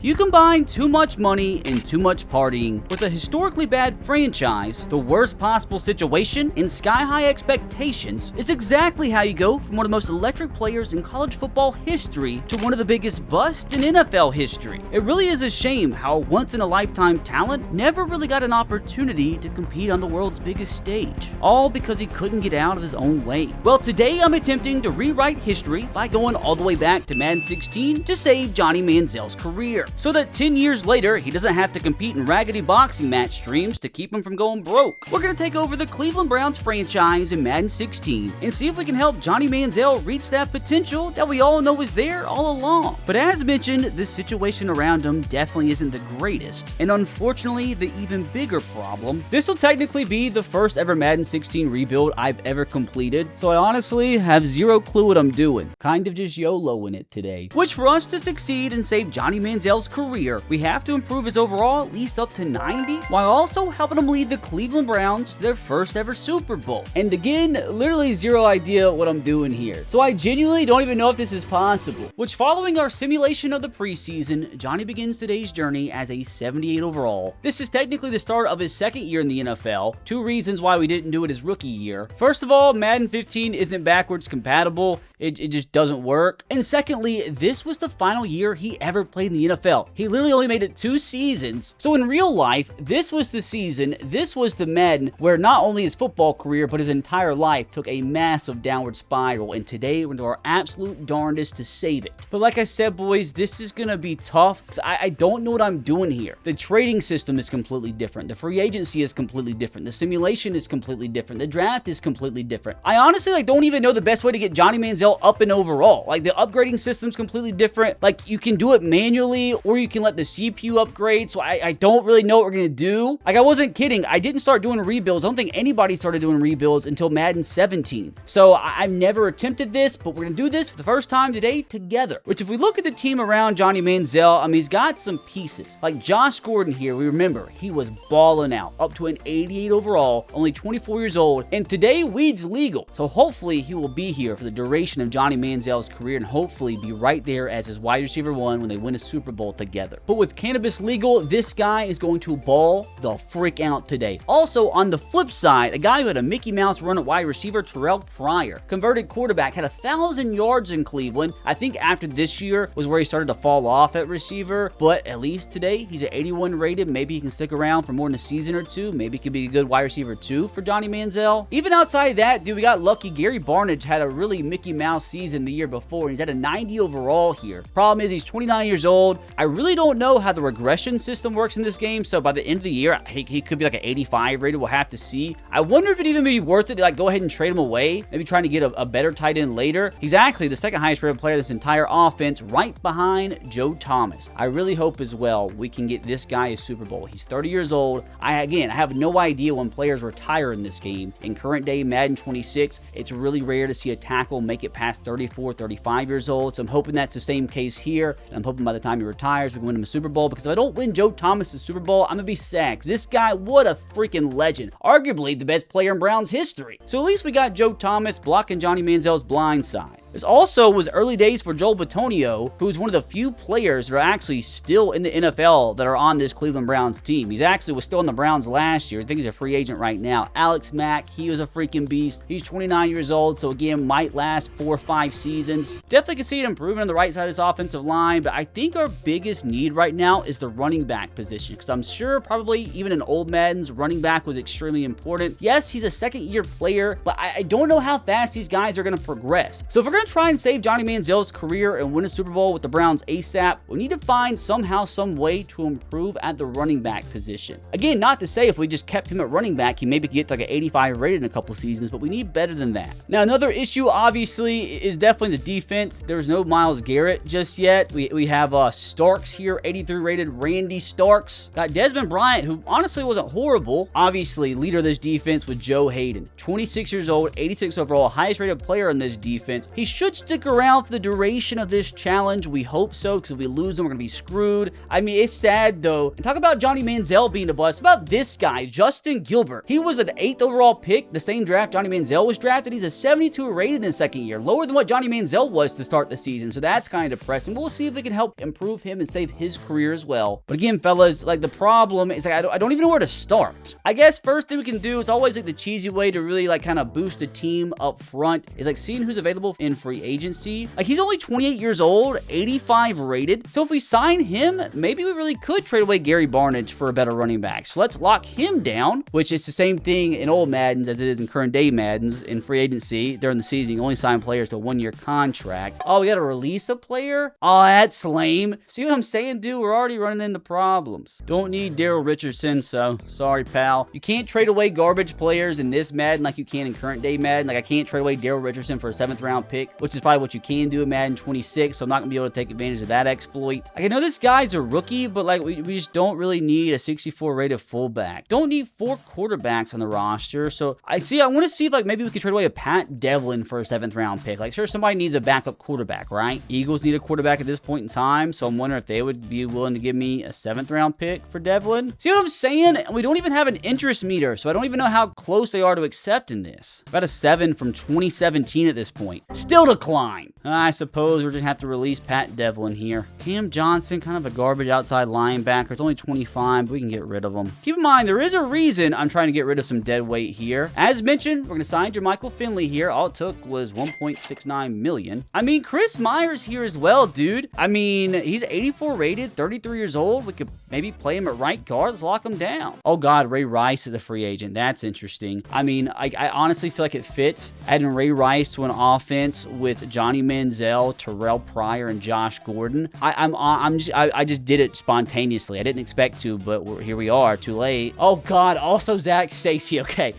You combine too much money and too much partying with a historically bad franchise, the worst possible situation, and sky-high expectations is exactly how you go from one of the most electric players in college football history to one of the biggest busts in NFL history. It really is a shame how once-in-a-lifetime talent never really got an opportunity to compete on the world's biggest stage, all because he couldn't get out of his own way. Well, today I'm attempting to rewrite history by going all the way back to Madden 16 to save Johnny Manziel's career, so that 10 years later, he doesn't have to compete in raggedy boxing match streams to keep him from going broke. We're going to take over the Cleveland Browns franchise in Madden 16 and see if we can help Johnny Manziel reach that potential that we all know is there all along. But as mentioned, the situation around him definitely isn't the greatest, and unfortunately, the even bigger problem, this will technically be the first ever Madden 16 rebuild I've ever completed, so I honestly have zero clue what I'm doing. Kind of just YOLOing it today. Which for us to succeed and save Johnny Manziel's career, we have to improve his overall at least up to 90, while also helping him lead the Cleveland Browns to their first ever Super Bowl. And again, literally zero idea what I'm doing here, so I genuinely don't even know if this is possible. Which, following our simulation of the preseason, Johnny begins today's journey as a 78 overall. This is technically the start of his second year in the NFL. Two reasons why we didn't do it his rookie year. First of all, Madden 15 isn't backwards compatible. It just doesn't work. And secondly, this was the final year he ever played in the NFL. He literally only made it 2 seasons. So in real life, this was the season, this was the Madden where not only his football career, but his entire life took a massive downward spiral. And today, we're going to do our absolute darndest to save it. But like I said, boys, this is going to be tough because I don't know what I'm doing here. The trading system is completely different. The free agency is completely different. The simulation is completely different. The draft is completely different. I honestly don't even know the best way to get Johnny Manziel up and overall. Like, the upgrading system's completely different. Like, you can do it manually or you can let the CPU upgrade, so I don't really know what we're gonna do. Like, I wasn't kidding. I didn't start doing rebuilds. I don't think anybody started doing rebuilds until Madden 17. So I've never attempted this, but we're gonna do this for the first time today together. Which, if we look at the team around Johnny Manziel, I mean, he's got some pieces. Like Josh Gordon here, we remember, he was balling out, up to an 88 overall, only 24 years old, and today weed's legal. So hopefully he will be here for the duration of Johnny Manziel's career and hopefully be right there as his wide receiver one when they win a Super Bowl together. But with cannabis legal, this guy is going to ball the frick out today. Also, on the flip side, a guy who had a Mickey Mouse run at wide receiver, Terrell Pryor, converted quarterback, had 1,000 yards in Cleveland. I think after this year was where he started to fall off at receiver, but at least today, he's at 81 rated. Maybe he can stick around for more than a season or two. Maybe he could be a good wide receiver too for Johnny Manziel. Even outside of that, dude, we got lucky. Gary Barnidge had a really Mickey Mouse season the year before, and he's at a 90 overall here. Problem is, he's 29 years old. I really don't know how the regression system works in this game, so by the end of the year, he could be like an 85 rated. We'll have to see. I wonder if it even be worth it to like go ahead and trade him away, maybe trying to get a better tight end later. He's actually the second highest rated player in this entire offense, right behind Joe Thomas. I really hope as well we can get this guy a Super Bowl. He's 30 years old. I have no idea when players retire in this game. In current day Madden 26, it's really rare to see a tackle make it past 34, 35 years old, so I'm hoping that's the same case here. And I'm hoping by the time he retires, we can win him a Super Bowl, because if I don't win Joe Thomas the Super Bowl, I'm gonna be sad. This guy, what a freaking legend. Arguably the best player in Browns history. So at least we got Joe Thomas blocking Johnny Manziel's blind side. This also was early days for Joel Bitonio, who's one of the few players that are actually still in the NFL that are on this Cleveland Browns team. He's actually was still in the Browns last year. I think he's a free agent right now. Alex Mack, he was a freaking beast. He's 29 years old, so again, might last 4 or 5 seasons. Definitely can see an improvement on the right side of this offensive line, but I think our biggest need right now is the running back position, because I'm sure probably even in old Madden's, running back was extremely important. Yes, he's a second-year player, but I don't know how fast these guys are going to progress. So if we're going to try and save Johnny Manziel's career and win a Super Bowl with the Browns ASAP, we need to find somehow, some way to improve at the running back position. Again, not to say if we just kept him at running back, he maybe could get to like an 85 rated in a couple seasons, but we need better than that. Now, another issue, obviously, is definitely the defense. There's no Myles Garrett just yet. We have Starks here, 83 rated, Randy Starks. Got Desmond Bryant, who honestly wasn't horrible. Obviously, leader of this defense with Joe Hayden. 26 years old, 86 overall, highest rated player in this defense. He should stick around for the duration of this challenge. We hope so, because if we lose them, we're going to be screwed. I mean, it's sad, though. And talk about Johnny Manziel being a bust. About this guy, Justin Gilbert. He was an 8th overall pick, the same draft Johnny Manziel was drafted. He's a 72 rated in the second year, lower than what Johnny Manziel was to start the season, so that's kind of depressing. We'll see if we can help improve him and save his career as well. But again, fellas, like, the problem is, like, I don't even know where to start. I guess first thing we can do, it's always like the cheesy way to really like kind of boost the team up front, is like seeing who's available in free agency. Like, he's only 28 years old, 85 rated, so if we sign him, maybe we really could trade away Gary Barnidge for a better running back. So let's lock him down, which is the same thing in old Maddens as it is in current day Maddens. In free agency during the season, you only sign players to a 1-year contract. Oh, we gotta release a player? Oh, that's lame. See what I'm saying, dude? We're already running into problems. Don't need Daryl Richardson, so sorry, pal. You can't trade away garbage players in this Madden like you can in current day Madden. Like, I can't trade away Daryl Richardson for a 7th round pick, which is probably what you can do in Madden 26, so I'm not gonna be able to take advantage of that exploit. Like, I know this guy's a rookie, but like, we just don't really need a 64 rated fullback. Don't need 4 quarterbacks on the roster, so I want to see if like maybe we could trade away a Pat Devlin for a 7th round pick. Like, sure, somebody needs a backup quarterback, right? Eagles need a quarterback at this point in time, so I'm wondering if they would be willing to give me a 7th round pick for Devlin. See what I'm saying? And we don't even have an interest meter, so I don't even know how close they are to accepting this. About a 7 from 2017 at this point. Still decline. I suppose we're just have to release Pat Devlin here. Cam Johnson, kind of a garbage outside linebacker. It's only 25, but we can get rid of him. Keep in mind, there is a reason I'm trying to get rid of some dead weight here. As mentioned, we're going to sign Jermichael Finley here. All it took was $1.69 million. I mean, Chris Myers here as well, dude. I mean, he's 84 rated, 33 years old. We could maybe play him at right guard. Let's lock him down. Oh, God, Ray Rice is a free agent. That's interesting. I mean, I honestly feel like it fits adding Ray Rice to an offense with Johnny Manziel, Terrell Pryor, and Josh Gordon. I just did it spontaneously. I didn't expect to, but here we are. Too late. Oh, God. Also, Zach Stacy. Okay.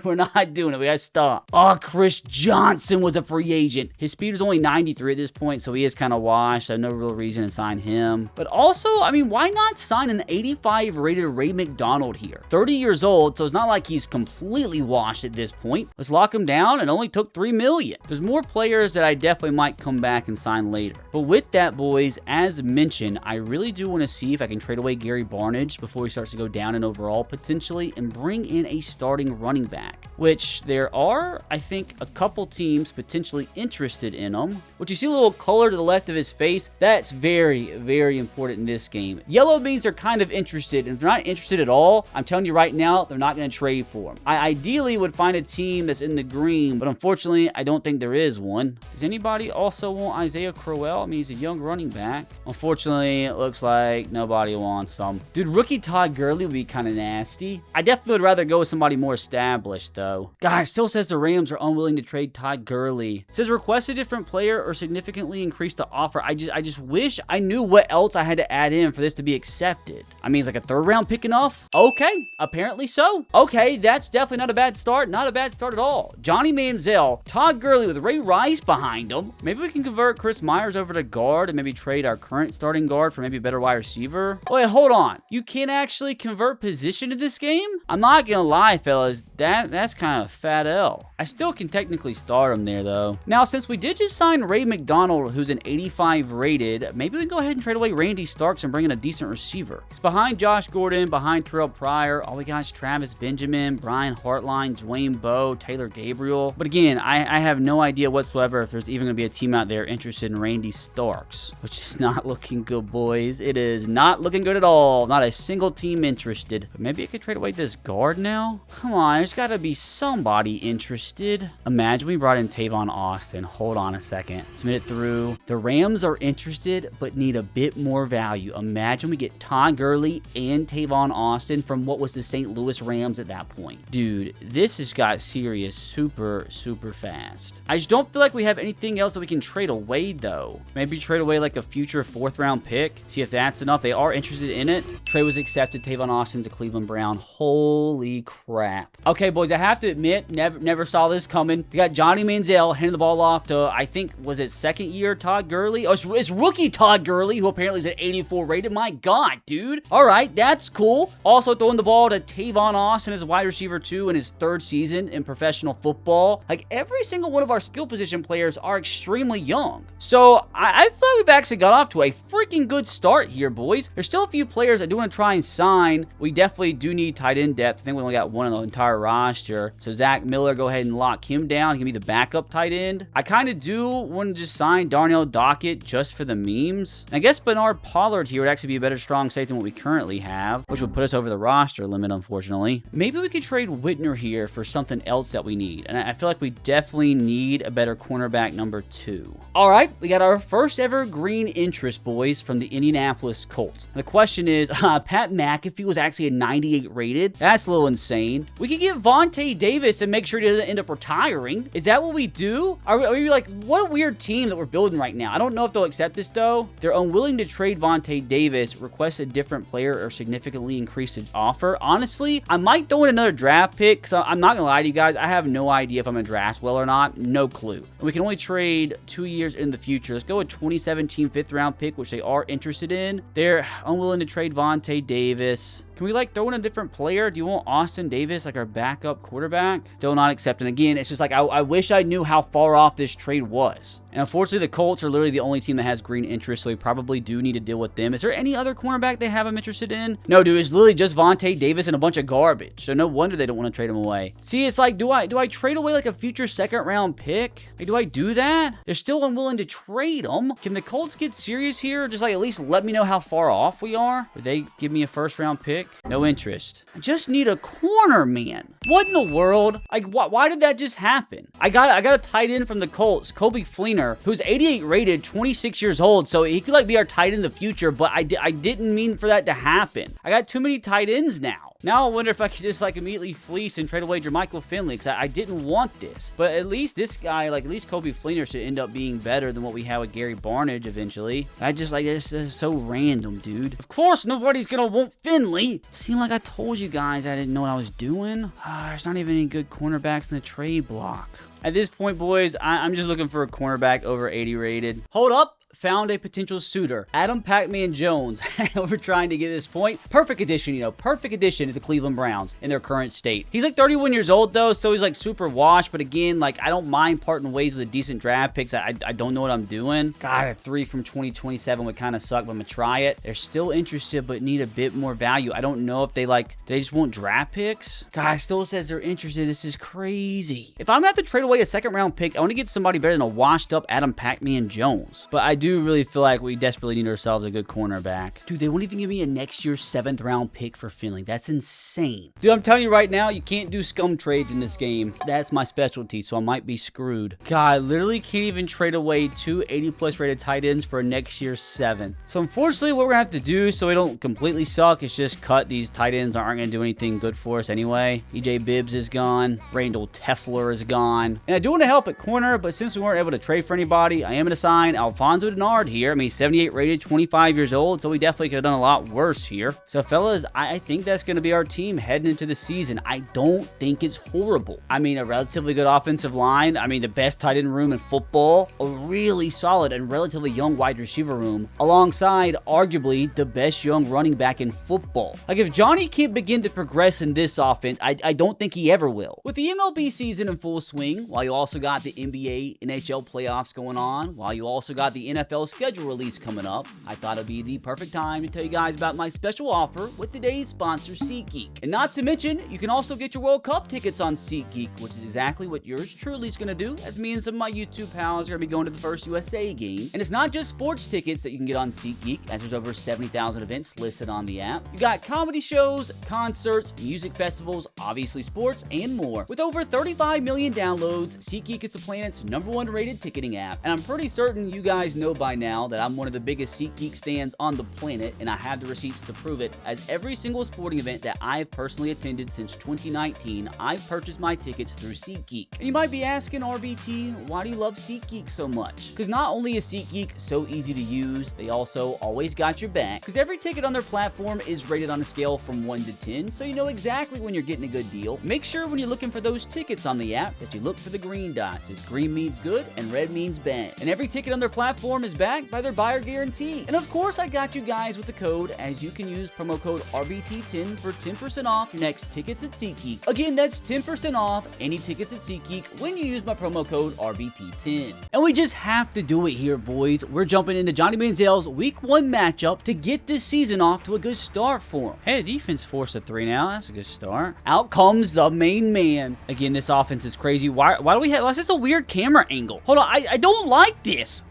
We're not doing it. We gotta stop. Oh, Chris Johnson was a free agent. His speed was only 93 at this point, so he is kind of washed. I have no real reason to sign him. But also, I mean, why not sign an 85 rated Ray McDonald here? 30 years old, so it's not like he's completely washed at this point. Let's lock him down. It only took $3 million. There's more players that I definitely might come back and sign later. But with that, boys, as mentioned, I really do want to see if I can trade away Gary Barnidge before he starts to go down in overall potentially and bring in a starting running back, which there are, I think, a couple teams potentially interested in him. Which you see a little color to the left of his face. That's very, very important in this game. Yellow means they're kind of interested, and if they're not interested at all, I'm telling you right now, they're not going to trade for him. I ideally would find a team that's in the green, but unfortunately, I don't think there is one. Does anybody also want Isaiah Crowell? I mean, he's a young running back. Unfortunately, it looks like nobody wants him. Dude, rookie Todd Gurley would be kind of nasty. I definitely would rather go with somebody more established, though. God, it still says the Rams are unwilling to trade Todd Gurley. It says request a different player or significantly increase the offer. I just wish I knew what else I had to add in for this to be accepted. I mean, is like a 3rd round pick enough? Okay, apparently so. Okay, that's definitely not a bad start. Not a bad start at all. Johnny Manziel, Todd Gurley with Ray Rice behind him. Maybe we can convert Chris Myers over to guard and maybe trade our current starting guard for maybe a better wide receiver. Wait, hold on. You can't actually convert position in this game? I'm not gonna lie, fellas. That's kind of fat L. I still can technically start him there, though. Now, since we did just sign Ray McDonald, who's an 85 rated, maybe we can go ahead and trade away Randy Starks and bring in a decent receiver. He's behind Josh Gordon, behind Terrell Pryor. All we got is Travis Benjamin, Brian Hartline, Dwayne Bowe, Taylor Gabriel. But again, I have no idea whatsoever if there's even going to be a team out there interested in Randy Starks, which is not looking good, boys. It is not looking good at all. Not a single team interested. But maybe I could trade away this guard now? Come on, there's got to be somebody interested. Imagine we brought in Tavon Austin. Hold on a second. Submit it through. The Rams are interested, but need a bit more value. Imagine we get Todd Gurley and Tavon Austin from what was the St. Louis Rams at that point. Dude, this has got serious super fast. I just don't feel like we have anything else that we can trade away, though. Maybe trade away like a future 4th round pick. See if that's enough. They are interested in it. Trade was accepted. Tavon Austin's a Cleveland Brown. Holy crap. Okay, boys, I have to admit, never saw this coming. We got Johnny Manziel handing the ball off to, I think, was it 2nd year Todd Gurley? Oh, it's rookie Todd Gurley, who apparently is at 84 rated. My God, dude. All right, that's cool. Also throwing the ball to Tavon Austin as a wide receiver, too, in his 3rd season in professional football. Like, every single one of our skill position position players are extremely young. So I feel like we've actually got off to a freaking good start here, boys. There's still a few players I do want to try and sign. We definitely do need tight end depth. I think we only got one on the entire roster. So Zach Miller, go ahead and lock him down. He can be the backup tight end. I kind of do want to just sign Darnell Dockett just for the memes. And I guess Bernard Pollard here would actually be a better strong safety than what we currently have, which would put us over the roster limit, unfortunately. Maybe we could trade Whitner here for something else that we need. And I feel like we definitely need a better cornerback number 2. All right, we got our first ever green interest, boys, from the Indianapolis Colts. And the question is, Pat McAfee was actually a 98 rated. That's a little insane. We could get Vontae Davis and make sure he doesn't end up retiring. Is that what we do? Are we like, what a weird team that we're building right now. I don't know if they'll accept this, though. They're unwilling to trade Vontae Davis, request a different player, or significantly increase the offer. Honestly, I might throw in another draft pick, because I'm not gonna lie to you guys, I have no idea if I'm gonna draft well or not. No clue. And we can only trade 2 years in the future. Let's go with 2017 5th round pick, which they are interested in. They're unwilling to trade Vontae Davis. Can we like throw in a different player? Do you want Austin Davis, like our backup quarterback? Still not accepting. Again, it's just like I wish I knew how far off this trade was. And unfortunately, the Colts are literally the only team that has green interest, so we probably do need to deal with them. Is there any other cornerback they have I'm interested in? No, dude, it's literally just Vontae Davis and a bunch of garbage. So no wonder they don't want to trade him away. See, it's like, do I trade away like a future second round pick? Like, do I do that? They're still unwilling to trade them. Can the Colts get serious here? Just like at least let me know how far off we are. Would they give me a first round pick? No interest. I just need a corner, man. What in the world? Like, why did that just happen? I got a tight end from the Colts, Kobe Fleener, who's 88 rated, 26 years old, so he could like be our tight end in the future, but I didn't mean for that to happen. I got too many tight ends now. Now I wonder if I could just like immediately fleece and trade away Jermichael Finley, because I didn't want this. But at least this guy, like at least Kobe Fleener should end up being better than what we have with Gary Barnage eventually. I just like, this is so random, dude. Of course nobody's gonna want Finley. Seemed like I told you guys I didn't know what I was doing. There's not even any good cornerbacks in the trade block. At this point, boys, I'm just looking for a cornerback over 80 rated. Hold up. Found a potential suitor, Adam Pac-Man Jones. We're trying to get this point. Perfect addition, you know, perfect addition to the Cleveland Browns in their current state. He's like 31 years old though, so he's like super washed, but again, like I don't mind parting ways with a decent draft picks. I don't know what I'm doing. God, a 3 from 2027 would kind of suck, but I'm gonna try it. They're still interested, but need a bit more value. I don't know if they just want draft picks. God, it still says they're interested. This is crazy. If I'm gonna have to trade away a second round pick, I want to get somebody better than a washed up Adam Pac-Man Jones. But I do really feel like we desperately need ourselves a good cornerback. Dude, they won't even give me a next year's 7th round pick for Finley. That's insane. Dude, I'm telling you right now, you can't do scum trades in this game. That's my specialty, so I might be screwed. God, I literally can't even trade away 2 80+ rated tight ends for next year's 7. So unfortunately, what we're gonna have to do so we don't completely suck is just cut these tight ends that aren't gonna do anything good for us anyway. EJ Bibbs is gone. Randall Tefler is gone. And I do want to help at corner, but since we weren't able to trade for anybody, I am gonna sign Alfonso Denard here. I mean, 78 rated, 25 years old, so we definitely could have done a lot worse here. So fellas, I think that's going to be our team heading into the season. I don't think it's horrible. I mean, a relatively good offensive line. I mean, the best tight end room in football. A really solid and relatively young wide receiver room, alongside arguably the best young running back in football. Like, if Johnny can't begin to progress in this offense, I don't think he ever will. With the MLB season in full swing, while you also got the NBA, NHL playoffs going on, while you also got the NFL schedule release coming up, I thought it'd be the perfect time to tell you guys about my special offer with today's sponsor, SeatGeek. And not to mention, you can also get your World Cup tickets on SeatGeek, which is exactly what yours truly is going to do, as me and some of my YouTube pals are going to be going to the first USA game. And it's not just sports tickets that you can get on SeatGeek, as there's over 70,000 events listed on the app. You got comedy shows, concerts, music festivals, obviously sports, and more. With over 35 million downloads, SeatGeek is the planet's #1 rated ticketing app. And I'm pretty certain you guys know by now that I'm one of the biggest SeatGeek stands on the planet, and I have the receipts to prove it, as every single sporting event that I've personally attended since 2019, I've purchased my tickets through SeatGeek. And you might be asking, RBT, why do you love SeatGeek so much? Because not only is SeatGeek so easy to use, they also always got your back, because every ticket on their platform is rated on a scale from 1 to 10, so you know exactly when you're getting a good deal. Make sure when you're looking for those tickets on the app that you look for the green dots, as green means good and red means bad. And every ticket on their platform is backed by their buyer guarantee. And of course, I got you guys with the code, as you can use promo code RBT10 for 10% off your next tickets at SeatGeek. Again, that's 10% off any tickets at SeatGeek when you use my promo code RBT10. And we just have to do it here, boys. We're jumping into Johnny Manziel's Week 1 matchup to get this season off to a good start for him. Hey, the defense forced a 3 now. That's a good start. Out comes the main man. Again, this offense is crazy. Why do we have... Why is this a weird camera angle? Hold on, I don't like this.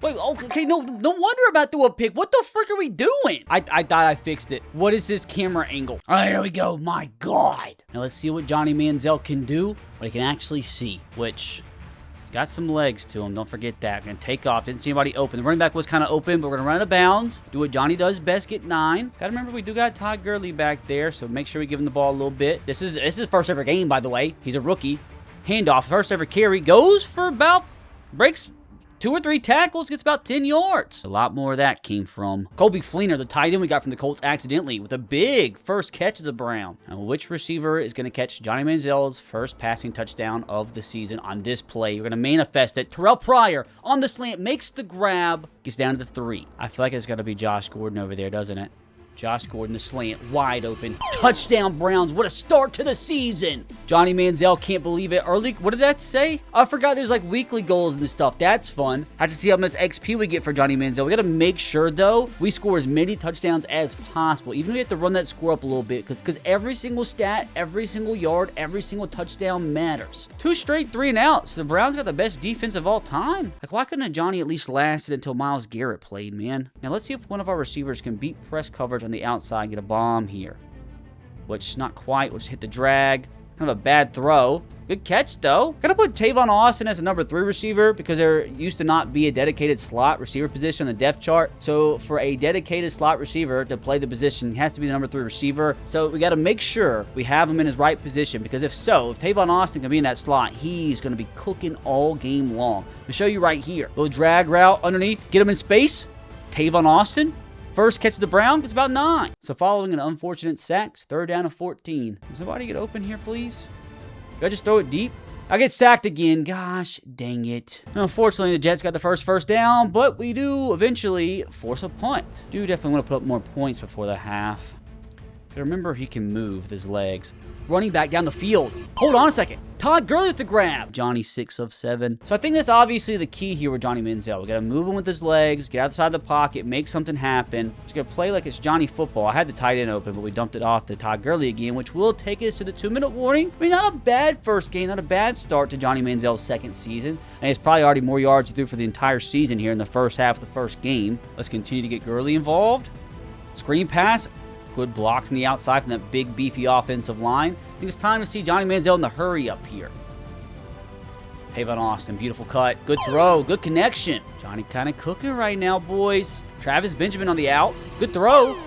Wait, okay, no wonder about through a pick. What the frick are we doing? I thought I fixed it. What is this camera angle? All right, here we go. My God. Now let's see what Johnny Manziel can do, what he can actually see, which got some legs to him. Don't forget that. Gonna take off. Didn't see anybody open. The running back was kind of open, but we're gonna run out of bounds. Do what Johnny does best, get 9. Gotta remember, we do got Todd Gurley back there, so make sure we give him the ball a little bit. This is his first ever game, by the way. He's a rookie. Handoff, first ever carry. Goes for about, breaks 2 or 3 tackles, gets about 10 yards. A lot more of that came from Colby Fleener, the tight end we got from the Colts accidentally, with a big first catch as a Brown. Now, which receiver is going to catch Johnny Manziel's first passing touchdown of the season on this play? We're going to manifest it. Terrell Pryor on the slant, makes the grab, gets down to the 3. I feel like it's got to be Josh Gordon over there, doesn't it? Josh Gordon, the slant, wide open. Touchdown, Browns. What a start to the season. Johnny Manziel can't believe it. Early, what did that say? I forgot there's like weekly goals and stuff. That's fun. I have to see how much XP we get for Johnny Manziel. We got to make sure, though, we score as many touchdowns as possible. Even if we have to run that score up a little bit, because every single stat, every single yard, every single touchdown matters. 2 straight 3 and outs. The Browns got the best defense of all time. Like, why couldn't Johnny at least lasted until Myles Garrett played, man? Now, let's see if one of our receivers can beat press coverage on the outside and get a bomb here. Which, not quite. We'll just hit the drag. Kind of a bad throw. Good catch, though. Gotta put Tavon Austin as a number 3 receiver because there used to not be a dedicated slot receiver position on the depth chart. So, for a dedicated slot receiver to play the position, he has to be the number 3 receiver. So, we gotta make sure we have him in his right position because if Tavon Austin can be in that slot, he's gonna be cooking all game long. I'll show you right here. Little drag route underneath. Get him in space. Tavon Austin. First catch of the Brown, it's about 9. So following an unfortunate sack, 3rd down and 14. Can somebody get open here, please? Do I just throw it deep? I get sacked again. Gosh, dang it. Unfortunately, the Jets got the first down, but we do eventually force a punt. Do definitely want to put up more points before the half. But remember, he can move with his legs. Running back down the field. Hold on a second. Todd Gurley with the grab. Johnny 6 of 7. So I think that's obviously the key here with Johnny Manziel. We got to move him with his legs, get outside the pocket, make something happen. Just got to play like it's Johnny football. I had the tight end open, but we dumped it off to Todd Gurley again, which will take us to the 2-minute warning. I mean, not a bad first game, not a bad start to Johnny Manziel's second season. And it's probably already more yards he threw for the entire season here in the first half of the first game. Let's continue to get Gurley involved. Screen pass. Good blocks on the outside from that big, beefy offensive line. I think it's time to see Johnny Manziel in the hurry up here. Tavon Austin, beautiful cut. Good throw, good connection. Johnny kind of cooking right now, boys. Travis Benjamin on the out. Good throw.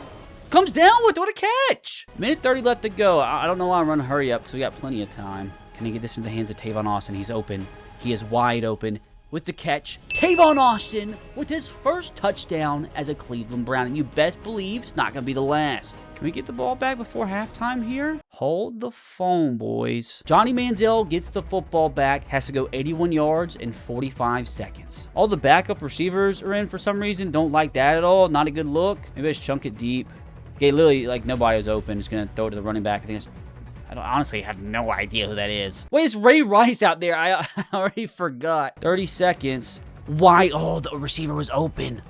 Comes down with it. What a catch. Minute 30 left to go. I don't know why I'm running hurry up because we got plenty of time. Can I get this into the hands of Tavon Austin? He's open. He is wide open. With the catch, Tavon Austin with his first touchdown as a Cleveland Brown. And you best believe it's not going to be the last. Can we get the ball back before halftime here? Hold the phone, boys. Johnny Manziel gets the football back, has to go 81 yards in 45 seconds. All the backup receivers are in for some reason. Don't like that at all. Not a good look. Maybe I just chunk it deep. Okay, literally, like, nobody was open. Just going to throw it to the running back. I honestly have no idea who that is. Wait, it's Ray Rice out there. I already forgot. 30 seconds. Why? Oh, the receiver was open.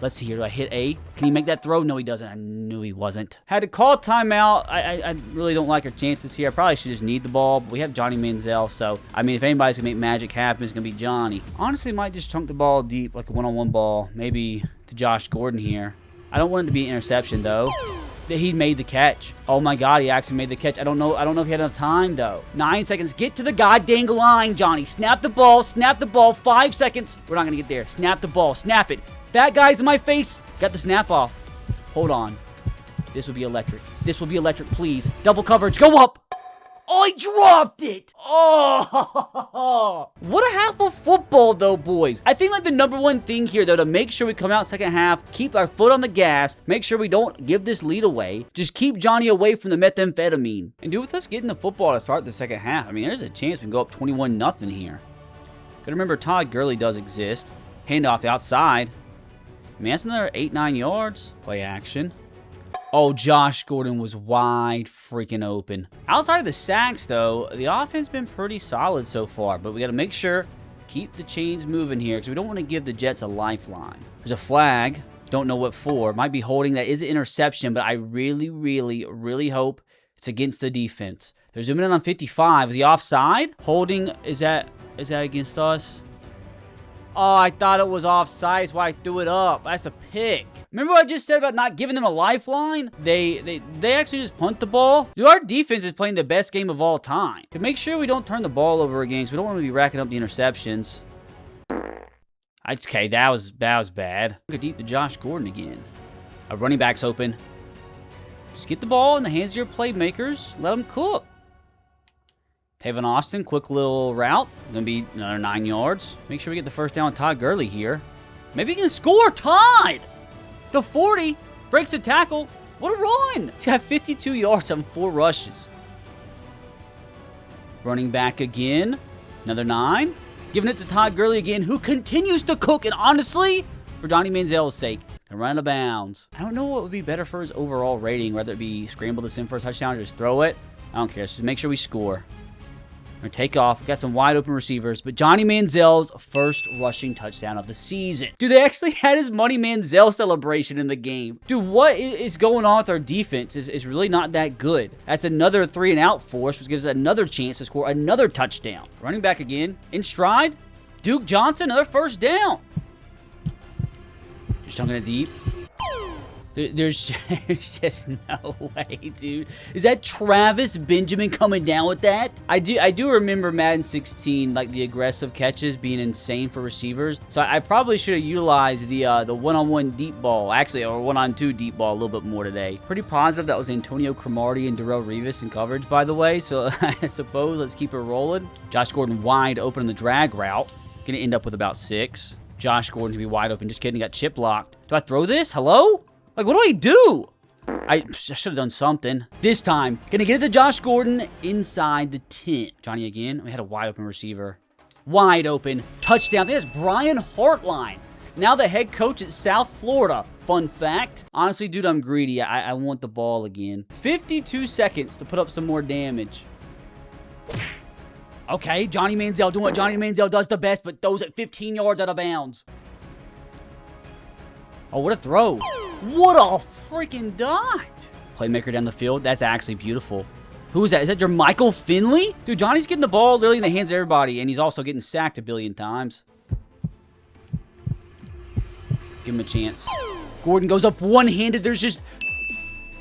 Let's see here. Do I hit A? Can he make that throw? No, he doesn't. I knew he wasn't. Had to call timeout. I really don't like our chances here. I probably should just need the ball, but we have Johnny Manziel, so, I mean, if anybody's going to make magic happen, it's going to be Johnny. Honestly, might just chunk the ball deep, like a one-on-one ball, maybe to Josh Gordon here. I don't want it to be an interception, though. He made the catch. Oh my God, he actually made the catch. I don't know if he had enough time though. 9 seconds. Get to the goddamn line, Johnny. Snap the ball. Snap the ball. 5 seconds. We're not gonna get there. Snap the ball. Snap it. Fat guy's in my face. Got the snap off. Hold on. This will be electric. This will be electric, please. Double coverage. Go up. Oh, he dropped it. Oh, what a half of football, though, boys. I think, like, the number one thing here, though, to make sure we come out second half, keep our foot on the gas, make sure we don't give this lead away, just keep Johnny away from the methamphetamine. And, dude, with us getting the football to start the second half, I mean, there's a chance we can go up 21-0 here. Gotta remember, Todd Gurley does exist. Hand off the outside. Man, that's another 8-9 yards. Play action. Oh, Josh Gordon was wide freaking open. Outside of the sacks, though, the offense has been pretty solid so far. But we got to make sure, keep the chains moving here because we don't want to give the Jets a lifeline. There's a flag. Don't know what for. Might be holding. That is an interception, but I really, really, really hope it's against the defense. They're zooming in on 55. Is he offside? Holding, is that against us? Oh, I thought it was offside. That's why I threw it up. That's a pick. Remember what I just said about not giving them a lifeline? They actually just punt the ball. Dude, our defense is playing the best game of all time. To make sure we don't turn the ball over again, because we don't want to be racking up the interceptions. Okay, that was bad. Look deep to Josh Gordon again. Our running back's open. Just get the ball in the hands of your playmakers. Let them cook. Tavon Austin, quick little route. Gonna be another 9 yards. Make sure we get the first down with Todd Gurley here. Maybe he can score. Todd! The 40. Breaks a tackle. What a run! He's got 52 yards on 4 rushes. Running back again. Another 9. Giving it to Todd Gurley again, who continues to cook. And honestly, for Johnny Manziel's sake, and run out of bounds. I don't know what would be better for his overall rating, whether it be scramble this in for a touchdown or just throw it. I don't care. Just make sure we score. We're going to take off. We've got some wide open receivers, but Johnny Manziel's first rushing touchdown of the season. Dude, they actually had his Money Manziel celebration in the game. Dude, what is going on with our defense is really not that good. That's another 3-and-out for us, which gives us another chance to score another touchdown. Running back again. In stride. Duke Johnson, another first down. Just chunking it deep. There's just no way, dude. Is that Travis Benjamin coming down with that? I do remember Madden 16, like the aggressive catches being insane for receivers. So I probably should have utilized the one-on-one deep ball, actually, or one-on-two deep ball a little bit more today. Pretty positive that was Antonio Cromartie and Darrell Revis in coverage, by the way. So I suppose let's keep it rolling. Josh Gordon wide open in the drag route. Gonna end up with about 6. Josh Gordon to be wide open. Just kidding, got chip blocked. Do I throw this? Hello? Like, what do I do? I should have done something. This time, gonna get it to Josh Gordon inside the 10. Johnny again. We had a wide open receiver. Wide open. Touchdown. There's Brian Hartline. Now the head coach at South Florida. Fun fact. Honestly, dude, I'm greedy. I want the ball again. 52 seconds to put up some more damage. Okay, Johnny Manziel doing what Johnny Manziel does the best, but throws it 15 yards out of bounds. Oh, what a throw. What a freaking dot. Playmaker down the field. That's actually beautiful. Who is that? Is that your Michael Finley? Dude, Johnny's getting the ball literally in the hands of everybody, and he's also getting sacked a billion times. Give him a chance. Gordon goes up one-handed. There's just...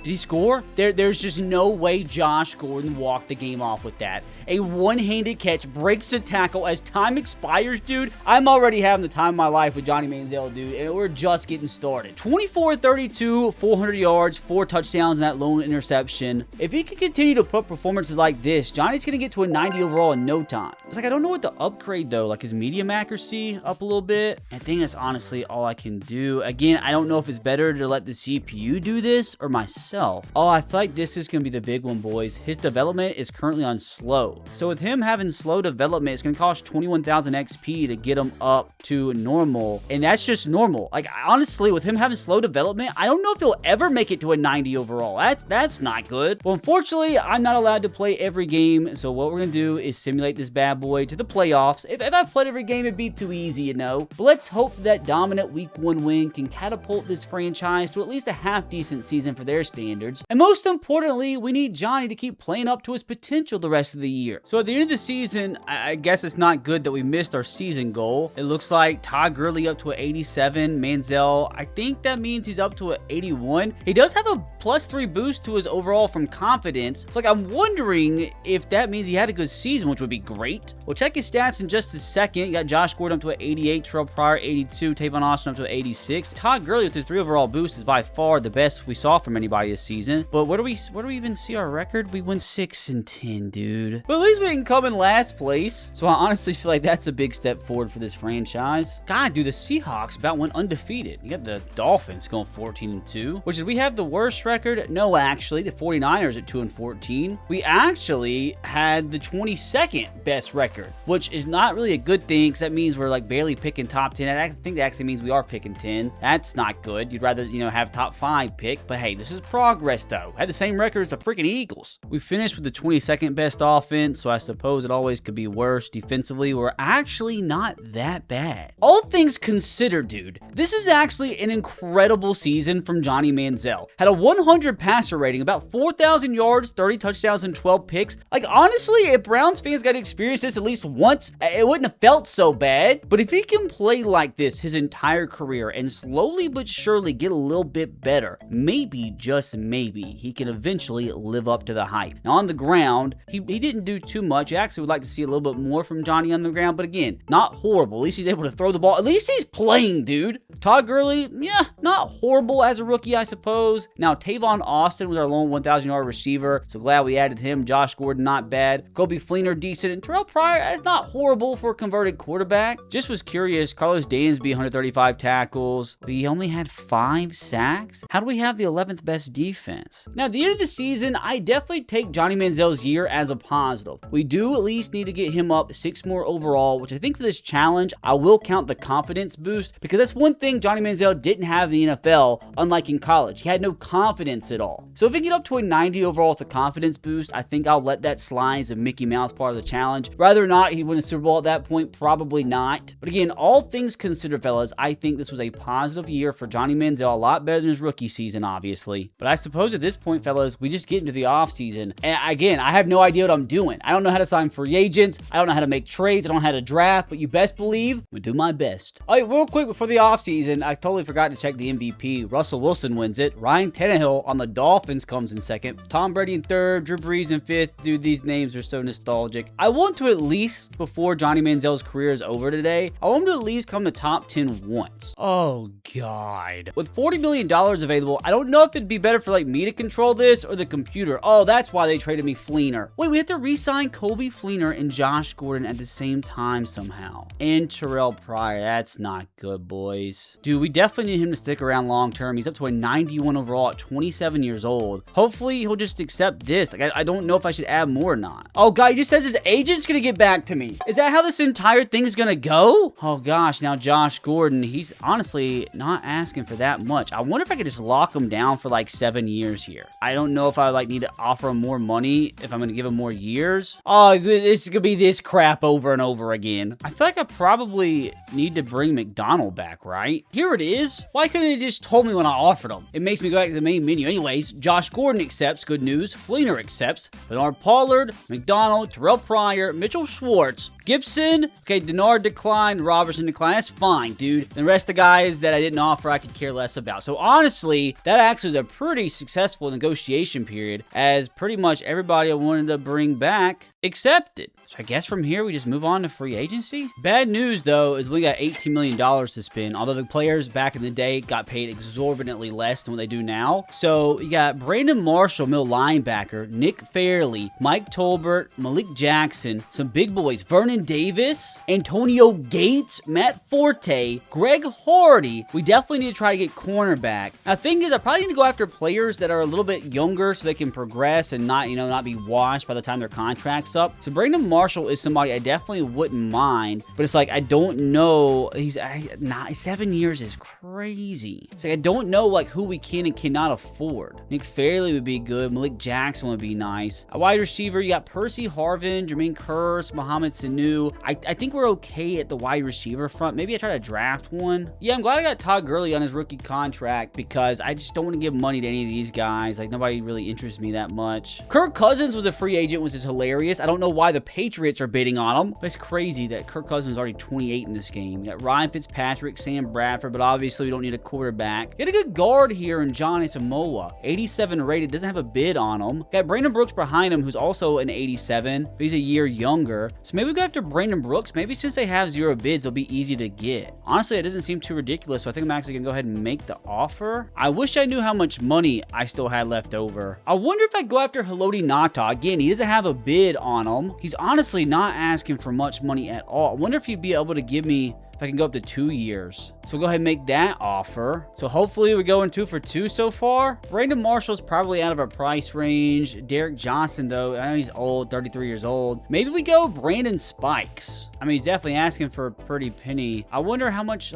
Did he score? There's just no way Josh Gordon walked the game off with that. A one-handed catch, breaks the tackle as time expires, dude. I'm already having the time of my life with Johnny Manziel, dude, and we're just getting started. 24-32, 400 yards, 4 touchdowns, and that lone interception. If he can continue to put performances like this, Johnny's going to get to a 90 overall in no time. It's like, I don't know what to upgrade, though. Like, his medium accuracy up a little bit. I think that's honestly all I can do. Again, I don't know if it's better to let the CPU do this or myself. Oh, I feel like this is going to be the big one, boys. His development is currently on slow. So with him having slow development, it's going to cost 21,000 XP to get him up to normal. And that's just normal. Like, honestly, with him having slow development, I don't know if he'll ever make it to a 90 overall. That's not good. Well, unfortunately, I'm not allowed to play every game. So what we're going to do is simulate this bad boy to the playoffs. If I played every game, it'd be too easy, you know. But let's hope that dominant week 1 win can catapult this franchise to at least a half-decent season for their standards. And most importantly, we need Johnny to keep playing up to his potential the rest of the year. So at the end of the season, I guess it's not good that we missed our season goal. It looks like Todd Gurley up to an 87. Manziel, I think that means he's up to an 81. He does have a +3 boost to his overall from confidence. So like, I'm wondering if that means he had a good season, which would be great. We'll check his stats in just a second. You got Josh Gordon up to an 88, Terrell Pryor 82, Tavon Austin up to an 86. Todd Gurley with his 3 overall boost is by far the best we saw from anybody highest season. But where do we even see our record? We went 6-10, dude. But at least we didn't come in last place. So I honestly feel like that's a big step forward for this franchise. God, dude, the Seahawks about went undefeated. You got the Dolphins going 14-2, which is we have the worst record. No, actually, the 49ers at 2-14. We actually had the 22nd best record, which is not really a good thing because that means we're like barely picking top 10. I think that actually means we are picking 10. That's not good. You'd rather, have top 5 pick. But hey, this is progress though. Had the same record as the freaking Eagles. We finished with the 22nd best offense, so I suppose it always could be worse. Defensively, we're actually not that bad. All things considered, dude, this is actually an incredible season from Johnny Manziel. Had a 100 passer rating, about 4,000 yards, 30 touchdowns, and 12 picks. Like, honestly, if Browns fans got to experience this at least once, it wouldn't have felt so bad. But if he can play like this his entire career and slowly but surely get a little bit better, maybe, just maybe, he can eventually live up to the hype. Now, on the ground, he didn't do too much. I actually would like to see a little bit more from Johnny on the ground, but again, not horrible. At least he's able to throw the ball. At least he's playing, dude. Todd Gurley, yeah, not horrible as a rookie, I suppose. Now, Tavon Austin was our lone 1,000-yard receiver, so glad we added him. Josh Gordon, not bad. Kobe Fleener, decent. And Terrell Pryor, that's not horrible for a converted quarterback. Just was curious. Carlos Dansby, 135 tackles. He only had 5 sacks. How do we have the 11th best defense? Now, at the end of the season, I definitely take Johnny Manziel's year as a positive. We do at least need to get him up 6 more overall, which I think for this challenge, I will count the confidence boost, because that's one thing Johnny Manziel didn't have in the NFL, unlike in college. He had no confidence at all. So if we get up to a 90 overall with the confidence boost, I think I'll let that slide as a Mickey Mouse part of the challenge. Rather not, he'd win a Super Bowl at that point, probably not. But again, all things considered, fellas, I think this was a positive year for Johnny Manziel, a lot better than his rookie season, obviously. But I suppose at this point, fellas, we just get into the offseason. And again, I have no idea what I'm doing. I don't know how to sign free agents. I don't know how to make trades. I don't know how to draft, but you best believe I'm gonna do my best. All right, real quick before the offseason, I totally forgot to check the MVP. Russell Wilson wins it. Ryan Tannehill on the Dolphins comes in second. Tom Brady in third. Drew Brees in fifth. Dude, these names are so nostalgic. I want to at least, before Johnny Manziel's career is over today, I want him to at least come to top 10 once. Oh, God. With $40 million available, I don't know if it'd be better for like me to control this or the computer. Oh, that's why they traded me Fleener. Wait, we have to re-sign Kobe Fleener and Josh Gordon at the same time somehow. And Terrell Pryor. That's not good, boys. Dude, we definitely need him to stick around long term. He's up to a 91 overall at 27 years old. Hopefully, he'll just accept this. Like, I don't know if I should add more or not. Oh, God, he just says his agent's gonna get back to me. Is that how this entire thing is gonna go? Oh, gosh, now Josh Gordon, he's honestly not asking for that much. I wonder if I could just lock him down for like 7 years here. I don't know if I like need to offer him more money, if I'm gonna give him more years. Oh, this is gonna be this crap over and over again. I feel like I probably need to bring McDonald back, right? Here it is. Why couldn't they just told me when I offered him? It makes me go back to the main menu. Anyways, Josh Gordon accepts. Good news. Fleener accepts. Bernard Pollard, McDonald, Terrell Pryor, Mitchell Schwartz, Gibson. Okay, Denard declined. Robertson declined. That's fine, dude. The rest of the guys that I didn't offer, I could care less about. So honestly, that actually was a pretty successful negotiation period, as pretty much everybody I wanted to bring back accepted. So I guess from here, we just move on to free agency. Bad news, though, is we got $18 million to spend, although the players back in the day got paid exorbitantly less than what they do now. So you got Brandon Marshall, middle linebacker, Nick Fairley, Mike Tolbert, Malik Jackson, some big boys, Vernon Davis, Antonio Gates, Matt Forte, Greg Hardy. We definitely need to try to get cornerback. Now, the thing is, I probably need to go after players that are a little bit younger so they can progress and not be washed by the time their contract's up. So Brandon Marshall is somebody I definitely wouldn't mind, but it's like, I don't know. He's 7 years is crazy. It's like, I don't know like who we can and cannot afford. Nick Fairley would be good. Malik Jackson would be nice. A wide receiver, you got Percy Harvin, Jermaine Kearse, Mohamed Sanu. I think we're okay at the wide receiver front. Maybe I try to draft one. Yeah, I'm glad I got Todd Gurley on his rookie contract, because I just don't want to give money to any of these guys. Like, nobody really interests me that much. Kirk Cousins was a free agent, which is hilarious. I don't know why the Patriots are bidding on him, but it's crazy that Kirk Cousins is already 28 in this game. You got Ryan Fitzpatrick, Sam Bradford, but obviously we don't need a quarterback. Get a good guard here in John Asamoah. 87 rated, doesn't have a bid on him. Got Brandon Brooks behind him, who's also an 87, but he's a year younger. So maybe we got after Brandon Brooks. Maybe since they have 0 bids, they'll be easy to get. Honestly, it doesn't seem too ridiculous, so I think I'm actually gonna go ahead and make the offer. I wish I knew how much money I still had left over. I wonder if I go after Haloti Ngata. Again, he doesn't have a bid on him. He's honestly not asking for much money at all. I wonder if he'd be able to give me, if I can go up to 2 years. So go ahead and make that offer. So hopefully we're going 2 for 2 so far. Brandon Marshall's probably out of our price range. Derek Johnson, though, I know he's old, 33 years old. Maybe we go Brandon Spikes. I mean, he's definitely asking for a pretty penny. I wonder how much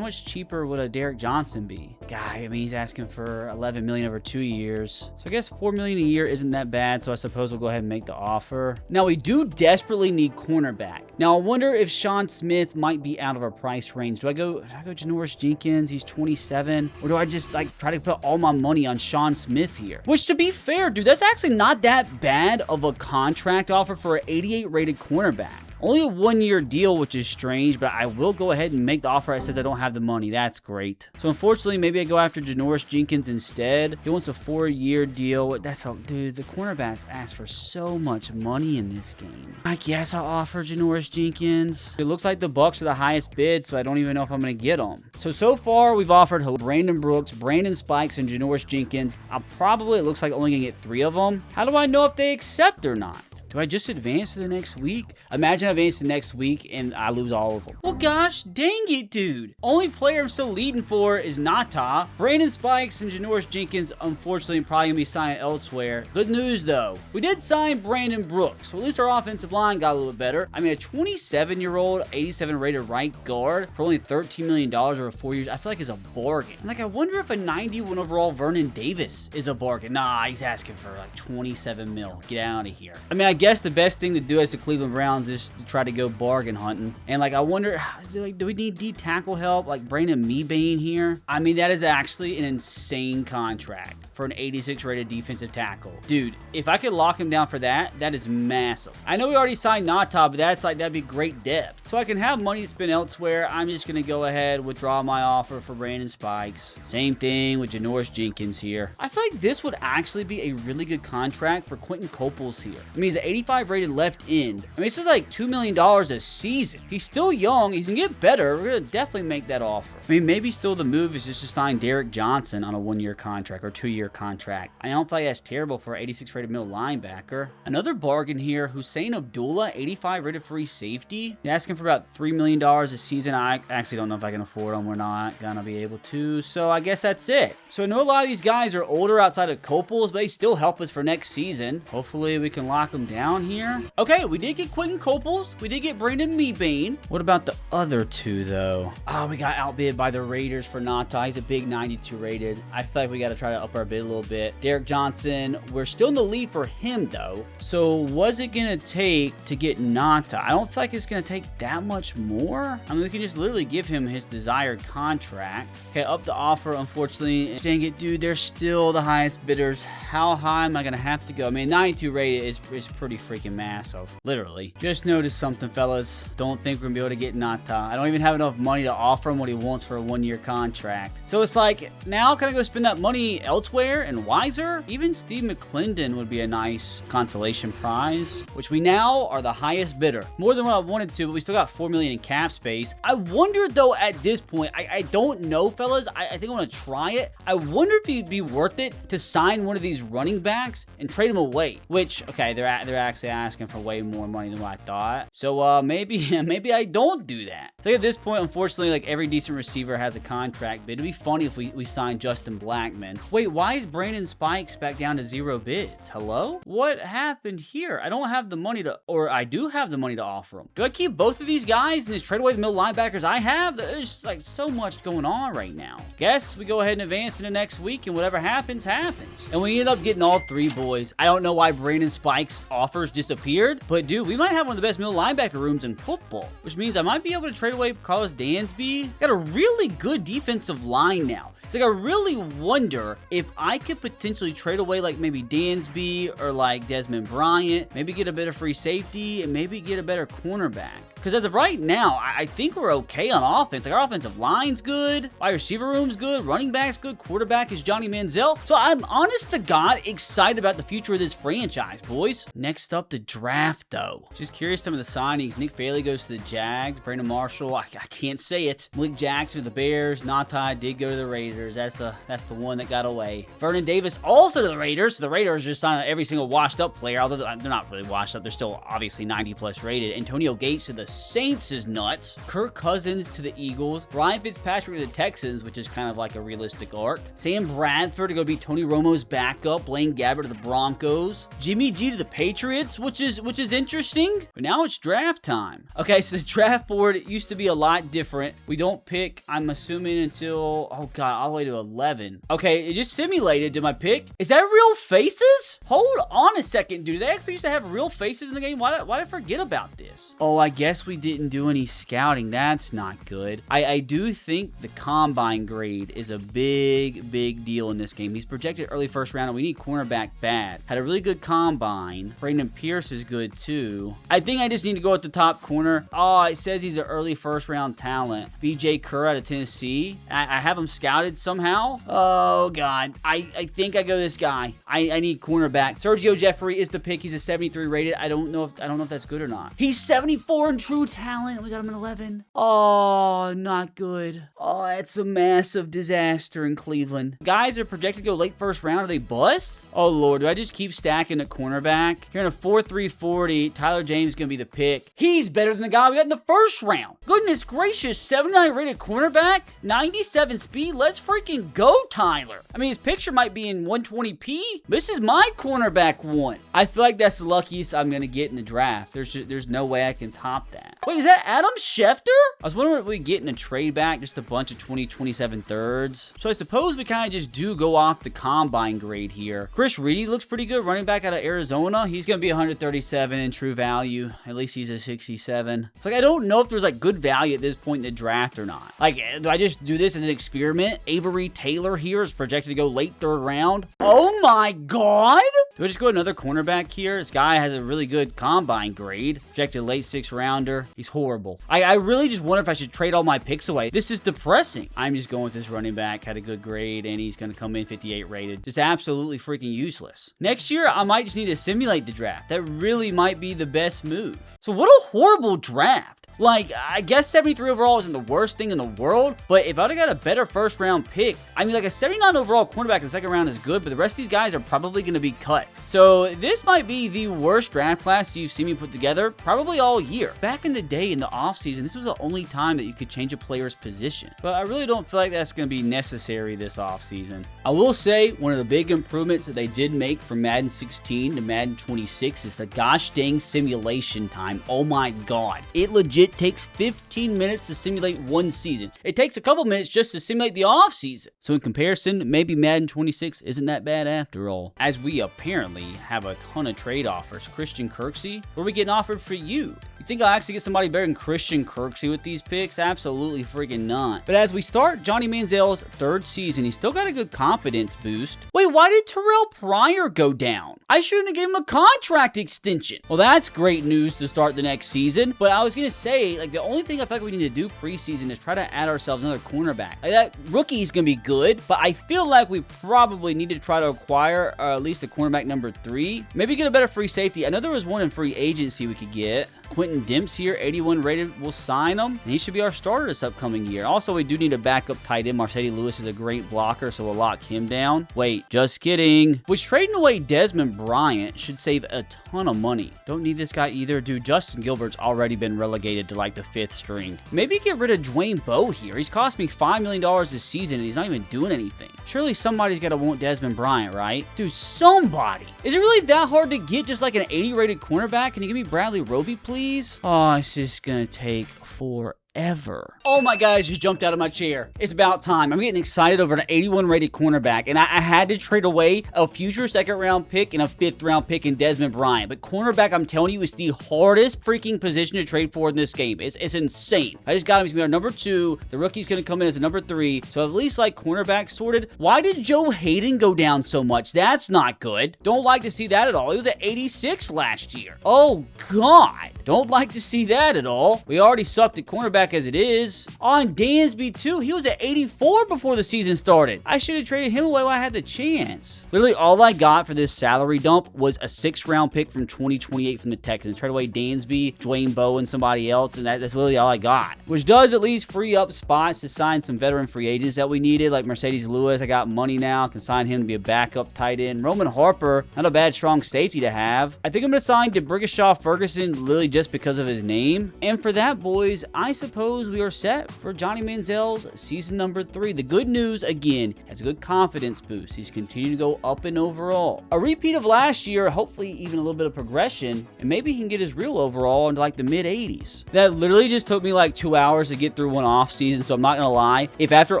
cheaper would a Derek Johnson be? Guy, I mean, he's asking for 11 million over 2 years. So I guess 4 million a year isn't that bad. So I suppose we'll go ahead and make the offer. Now we do desperately need cornerback. Now I wonder if Sean Smith might be out of our price range. Do I go Janoris Jenkins? He's 27. Or do I just try to put all my money on Sean Smith here? Which, to be fair, dude, that's actually not that bad of a contract offer for an 88 rated cornerback. Only a 1-year deal, which is strange, but I will go ahead and make the offer that says I don't have the money. That's great. So unfortunately, maybe I go after Janoris Jenkins instead. He wants a 4-year deal. Dude, the cornerbacks ask for so much money in this game. I guess I'll offer Janoris Jenkins. It looks like the Bucs are the highest bid, so I don't even know if I'm going to get them. So far, we've offered Brandon Brooks, Brandon Spikes, and Janoris Jenkins. It looks like only going to get 3 of them. How do I know if they accept or not? Do I just advance to the next week? Imagine I advance to the next week and I lose all of them. Well, gosh, dang it, dude. Only player I'm still leading for is Ngata. Brandon Spikes and Janoris Jenkins, unfortunately, probably going to be signed elsewhere. Good news, though. We did sign Brandon Brooks, so at least our offensive line got a little bit better. I mean, a 27-year-old, 87 rated right guard for only $13 million over 4 years, I feel like is a bargain. I wonder if a 91 overall Vernon Davis is a bargain. Nah, he's asking for like 27 mil. Get out of here. I mean, I guess the best thing to do as the Cleveland Browns is to try to go bargain hunting. And I wonder, do we need deep tackle help like Brandon Mebane here? I mean, that is actually an insane contract for an 86 rated defensive tackle. Dude, if I could lock him down for that, that is massive. I know we already signed Ngata, but that'd be great depth. So I can have money to spend elsewhere. I'm just gonna go ahead, withdraw my offer for Brandon Spikes. Same thing with Janoris Jenkins here. I feel like this would actually be a really good contract for Quentin Coples here. I mean, he's an 85 rated left end. I mean, this is like $2 million a season. He's still young. He's gonna get better. We're gonna definitely make that offer. I mean, maybe still the move is just to sign Derek Johnson on a 1-year contract or 2-year contract. I don't feel like that's terrible for an 86 rated middle linebacker. Another bargain here, Hussein Abdullah, 85 rated free safety. He's asking for about $3 million a season. I actually don't know if I can afford him. We're not gonna be able to. So I guess that's it. So I know a lot of these guys are older outside of Coples, but they still help us for next season. Hopefully we can lock them down here. Okay, we did get Quentin Coples. We did get Brandon Mebane. What about the other two, though? Oh, we got outbid by the Raiders for Ngata. He's a big 92 rated. I feel like we got to try to up our bid a little bit. Derek Johnson, we're still in the lead for him, though. So what's it going to take to get Ngata? I don't feel like it's going to take that much more. I mean, we can just literally give him his desired contract. Okay, up the offer, unfortunately. Dang it, dude, they're still the highest bidders. How high am I going to have to go? I mean, 92 rated is pretty freaking massive. Literally. Just noticed something, fellas. Don't think we're gonna be able to get Ngata. I don't even have enough money to offer him what he wants for a 1-year contract. So it's like, now can I go spend that money elsewhere and wiser? Even Steve McClendon would be a nice consolation prize, which we now are the highest bidder. More than what I wanted to, but we still got $4 million in cap space. I wonder, though, at this point, I don't know, fellas. I think I want to try it. I wonder if it'd be worth it to sign one of these running backs and trade him away, which, okay, they're actually asking for way more money than what I thought. So maybe I don't do that. I think at this point, unfortunately, like every decent receiver has a contract, but it'd be funny if we signed Justin Blackmon. Wait, why is Brandon Spikes back down to 0 bids? Hello? What happened here? I don't have the money to, or I do have the money to offer them. Do I keep both of these guys and just trade away the middle linebackers I have? There's like so much going on right now. Guess we go ahead and advance into next week, and whatever happens, happens. And we end up getting all 3 boys. I don't know why Brandon Spikes offers disappeared, but dude, we might have one of the best middle linebacker rooms in football, which means I might be able to trade away Carlos Dansby. Got a really good defensive line now. So I really wonder if I could potentially trade away like maybe Dansby or like Desmond Bryant, maybe get a better free safety and maybe get a better cornerback. Because as of right now, I think we're okay on offense. Like, our offensive line's good, wide receiver room's good, running back's good, quarterback is Johnny Manziel. So I'm honest to God excited about the future of this franchise, boys. Next up, the draft, though. Just curious some of the signings. Nick Fairley goes to the Jags. Brandon Marshall, I can't say it. Malik Jackson to the Bears. Natai did go to the Raiders. That's the one that got away. Vernon Davis also to the Raiders. So the Raiders just signed every single washed up player, although they're not really washed up. They're still obviously 90 plus rated. Antonio Gates to the Saints is nuts. Kirk Cousins to the Eagles. Ryan Fitzpatrick to the Texans, which is kind of like a realistic arc. Sam Bradford to go be Tony Romo's backup. Blaine Gabbert to the Broncos. Jimmy G to the Patriots, which is interesting. But now it's draft time. Okay, so the draft board used to be a lot different. We don't pick, I'm assuming, until, oh god, all the way to 11. Okay, it just simulated. Did my pick? Is that real faces? Hold on a second, dude. They actually used to have real faces in the game. Why did I forget about this? Oh, I guess we didn't do any scouting. That's not good. I do think the combine grade is a big deal in this game. He's projected early first round, and we need cornerback bad. Had a really good combine. Brandon Pierce is good too. I think I just need to go at the top corner. Oh, it says he's an early first round talent. BJ Kerr out of Tennessee. I have him scouted somehow. Oh god. I think I go this guy. I need cornerback. Sergio Jeffrey is the pick. He's a 73 rated. I don't know if that's good or not. He's 74 in true talent. We got him at 11. Oh, not good. Oh, that's a massive disaster in Cleveland. Guys are projected to go late first round. Are they bust? Oh lord, do I just keep stacking at cornerback? Here in a 4-3 40, Tyler James is gonna be the pick. He's better than the guy we got in the first round. Goodness gracious, 79 rated cornerback, 97 speed. Let's freaking go, Tyler. I mean, his picture might be in 120p. This is my cornerback one. I feel like that's the luckiest I'm gonna get in the draft. There's no way I can top that. Wait, is that Adam Schefter? I was wondering if we get in a trade back, just a bunch of 2027 thirds. So I suppose we kind of just do go off the combine grade here. Chris Reedy looks pretty good, running back out of Arizona. He's gonna be 137 in true value. At least he's a 67. So like, I don't know if there's like good value at this point in the draft or not. Like, do I just do this as an experiment? Avery Taylor here is projected to go late third round. Oh my god! Do I just go another cornerback here? This guy has a really good combine grade. Projected late 6th rounder. He's horrible. I really just wonder if I should trade all my picks away. This is depressing. I'm just going with this running back. Had a good grade, and he's going to come in 58 rated. Just absolutely freaking useless. Next year, I might just need to simulate the draft. That really might be the best move. So what a horrible draft. Like, I guess 73 overall isn't the worst thing in the world, but if I'd have got a better first round pick, I mean, like a 79 overall cornerback in the second round is good, but the rest of these guys are probably going to be cut. So this might be the worst draft class you've seen me put together probably all year. Back in the day in the offseason, this was the only time that you could change a player's position, but I really don't feel like that's going to be necessary this offseason. I will say one of the big improvements that they did make from Madden 16 to Madden 26 is the gosh dang simulation time. Oh my god. It legit takes 15 minutes to simulate one season. It takes a couple minutes just to simulate the offseason. So in comparison, maybe Madden 26 isn't that bad after all. As we apparently have a ton of trade offers. Christian Kirksey, what are we getting offered for you? You think I'll actually get somebody better than Christian Kirksey with these picks? Absolutely freaking not. But as we start Johnny Manziel's 3rd season, he's still got a good confidence boost. Wait, why did Terrell Pryor go down? I shouldn't have given him a contract extension. Well, that's great news to start the next season. But I was going to say, like, the only thing I feel like we need to do preseason is try to add ourselves another cornerback. Like, that rookie's going to be good, but I feel like we probably need to try to acquire at least a cornerback number 3. Maybe get a better free safety. I know there was one in free agency we could get. Quentin Dimps here, 81 rated. We'll sign him, and he should be our starter this upcoming year. Also, we do need a backup tight end. Marcedes Lewis is a great blocker, so we'll lock him down. Wait, just kidding. Which trading away Desmond Bryant should save a ton of money. Don't need this guy either. Dude, Justin Gilbert's already been relegated to like the 5th string. Maybe get rid of Dwayne Bowe here. He's cost me $5 million this season, and he's not even doing anything. Surely somebody's got to want Desmond Bryant, right? Dude, somebody. Is it really that hard to get just like an 80 rated cornerback? Can you give me Bradley Roby, please? Oh, it's just gonna take forever. ever. Oh my God, I just jumped out of my chair. It's about time. I'm getting excited over an 81 rated cornerback, and I had to trade away a future second round pick and a 5th round pick in Desmond Bryant. But cornerback, I'm telling you, is the hardest freaking position to trade for in this game. It's insane. I just got him. He's going to be our number 2. The rookie's going to come in as a number 3. So at least like cornerback sorted. Why did Joe Hayden go down so much? That's not good. Don't like to see that at all. He was at 86 last year. Oh God. Don't like to see that at all. We already sucked at cornerback as it is. On Dansby too, he was at 84 before the season started. I should have traded him away while I had the chance. Literally all I got for this salary dump was a 6th round pick from 2028 from the Texans. Trade away Dansby, Dwayne Bowe, and somebody else, and that's literally all I got. Which does at least free up spots to sign some veteran free agents that we needed, like Mercedes Lewis. I got money now, can sign him to be a backup tight end. Roman Harper, not a bad strong safety to have. I think I'm going to sign DeBrickashaw Ferguson literally just because of his name. And for that, boys, I suppose we are set for Johnny Manziel's season number 3. The good news, again, has a good confidence boost. He's continuing to go up in overall. A repeat of last year, hopefully even a little bit of progression, and maybe he can get his real overall into like the mid 80s. That literally just took me like 2 hours to get through one off season, so I'm not gonna lie. If after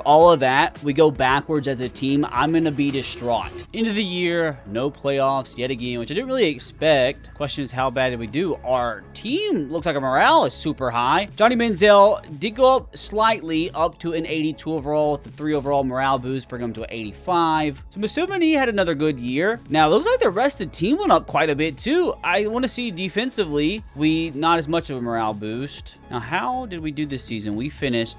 all of that, we go backwards as a team, I'm gonna be distraught. End of the year, no playoffs yet again, which I didn't really expect. Question is, how bad did we do? Our team looks like our morale is super high. Johnny Manziel did go up slightly, up to an 82 overall with the 3 overall morale boost, bring him to an 85. So I'm assuming he had another good year. Now, it looks like the rest of the team went up quite a bit too. I want to see defensively, we not as much of a morale boost. Now, how did we do this season? We finished...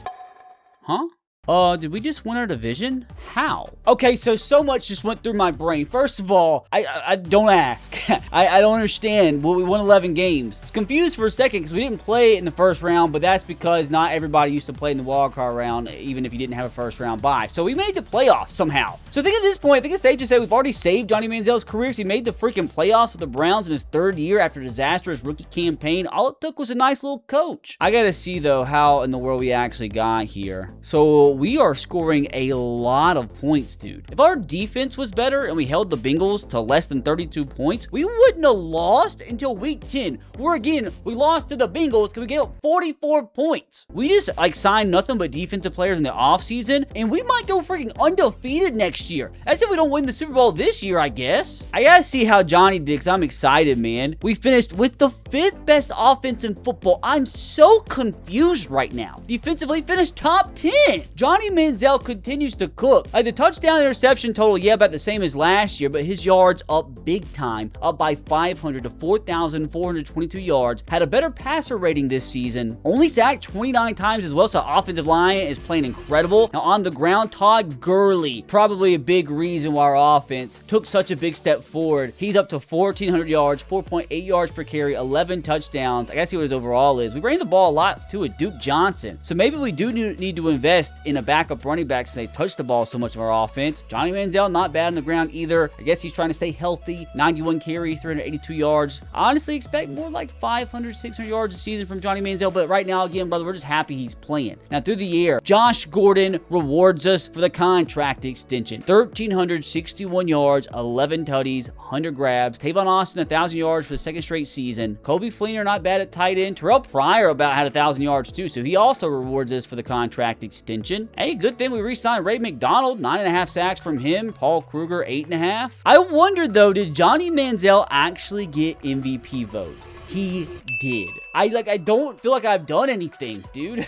Huh? Did we just win our division? How? Okay, so much just went through my brain. First of all, I don't ask. I don't understand. Well, we won 11 games. I was confused for a second because we didn't play in the first round, but that's because not everybody used to play in the wildcard round, even if you didn't have a first round bye. So we made the playoffs somehow. So I think at this point, I think it's safe to say we've already saved Johnny Manziel's career. He made the freaking playoffs with the Browns in his 3rd year after a disastrous rookie campaign. All it took was a nice little coach. I gotta see, though, how in the world we actually got here. So we are scoring a lot of points, dude. If our defense was better and we held the Bengals to less than 32 points, we wouldn't have lost until week 10. We lost to the Bengals because we gave up 44 points. We just signed nothing but defensive players in the offseason, and we might go freaking undefeated next year. That's if we don't win the Super Bowl this year, I guess. I gotta see how Johnny did, because I'm excited, man. We finished with the 5th best offense in football. I'm so confused right now. Defensively finished top 10. Johnny Manziel continues to cook. The touchdown interception total, yeah, about the same as last year, but his yards up big time, up by 500 to 4,422 yards. Had a better passer rating this season. Only sacked 29 times as well, so offensive line is playing incredible. Now on the ground, Todd Gurley, probably a big reason why our offense took such a big step forward. He's up to 1,400 yards, 4.8 yards per carry, 11 touchdowns. I gotta see what his overall is. We ran the ball a lot too with Duke Johnson, so maybe we do need to invest in a backup running back since they touch the ball so much of our offense. Johnny Manziel, not bad on the ground either. I guess he's trying to stay healthy. 91 carries, 382 yards. I honestly expect more like 500, 600 yards a season from Johnny Manziel, but right now, again, brother, we're just happy he's playing. Now, through the year, Josh Gordon rewards us for the contract extension. 1,361 yards, 11 tutties, 100 grabs. Tavon Austin, 1,000 yards for the 2nd straight season. Kobe Fleener, not bad at tight end. Terrell Pryor about had 1,000 yards too, so he also rewards us for the contract extension. Hey, good thing we re-signed Ray McDonald, 9.5 sacks from him. Paul Kruger, 8.5. I wondered, though, did Johnny Manziel actually get MVP votes? He did. I don't feel like I've done anything, dude.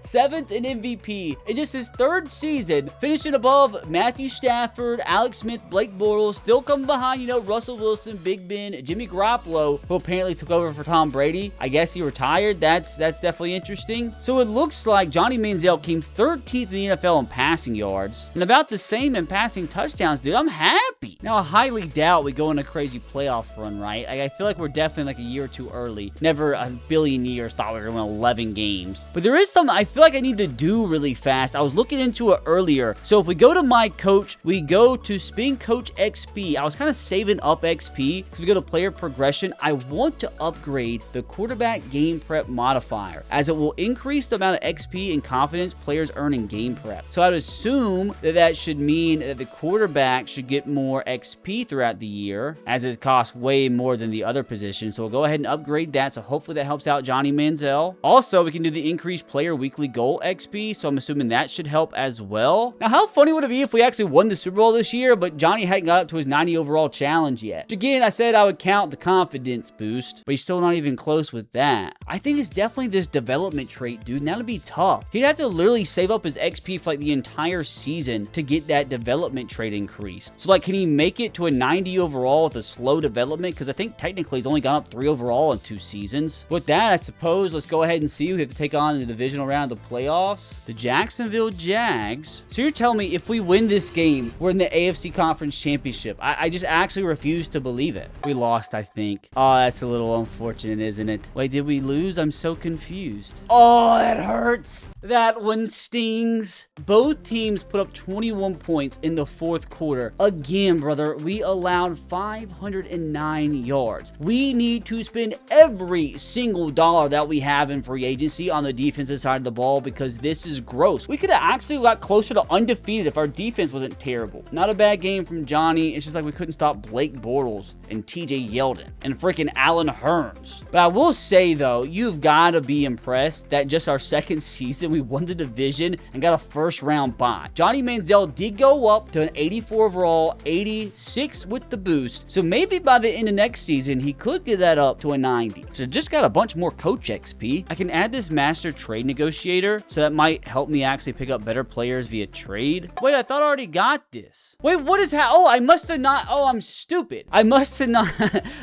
7th in MVP in just his 3rd season, finishing above Matthew Stafford, Alex Smith, Blake Bortles, still coming behind, Russell Wilson, Big Ben, Jimmy Garoppolo, who apparently took over for Tom Brady. I guess he retired. That's definitely interesting. So it looks like Johnny Manziel came 13th in the NFL in passing yards and about the same in passing touchdowns, dude. I'm happy. Now, I highly doubt we go on a crazy playoff run, right? I feel like we're definitely a year or two early. Never a billion years thought we were going to win 11 games. But there is something I feel like I need to do really fast. I was looking into it earlier. So if we go to my coach, we go to Spin Coach XP. I was kind of saving up XP because we go to player progression. I want to upgrade the quarterback game prep modifier as it will increase the amount of XP and confidence players earn in game prep. So I'd assume that should mean that the quarterback should get more XP throughout the year as it costs way more than the other positions. So we'll go ahead and upgrade that. So hopefully that helps out Johnny Manziel. Also, we can do the increased player weekly goal XP. So I'm assuming that should help as well. Now, how funny would it be if we actually won the Super Bowl this year, but Johnny hadn't got up to his 90 overall challenge yet? Again, I said I would count the confidence boost, but he's still not even close with that. I think it's definitely this development trait, dude. And that'll be tough. He'd have to literally save up his XP for like the entire season to get that development trait increased. So like, can he make it to a 90 overall with a slow development? Because I think technically he's only gone up 3 overall in 2 seasons. With that, I suppose let's go ahead and see who we have to take on in the divisional round of the playoffs. The Jacksonville Jags. So you're telling me if we win this game, we're in the AFC Conference Championship. I just actually refuse to believe it. We lost, I think. Oh, that's a little unfortunate, isn't it? Wait, did we lose? I'm so confused. Oh, that hurts. That one stings. Both teams put up 21 points in the 4th quarter. Again, brother, we allowed 509 yards. We need to spend every single dollar that we have in free agency on the defensive side of the ball because this is gross. We could have actually got closer to undefeated if our defense wasn't terrible. Not a bad game from Johnny. It's just like we couldn't stop Blake Bortles and TJ Yeldon and freaking Allen Hurns. But I will say, though, you've got to be impressed that just our 2nd season, we won the division and got a 1st round bye. Johnny Manziel did go up to an 84 overall, 86 with the boost. So maybe by the end of next season, he could get that up to a 90. So just got a bunch more coach XP. I can add this master trade negotiator, so that might help me actually pick up better players via trade. Wait, I thought I already got this. Wait, what is that? Oh, I must have not. Oh, I'm stupid. I must have not.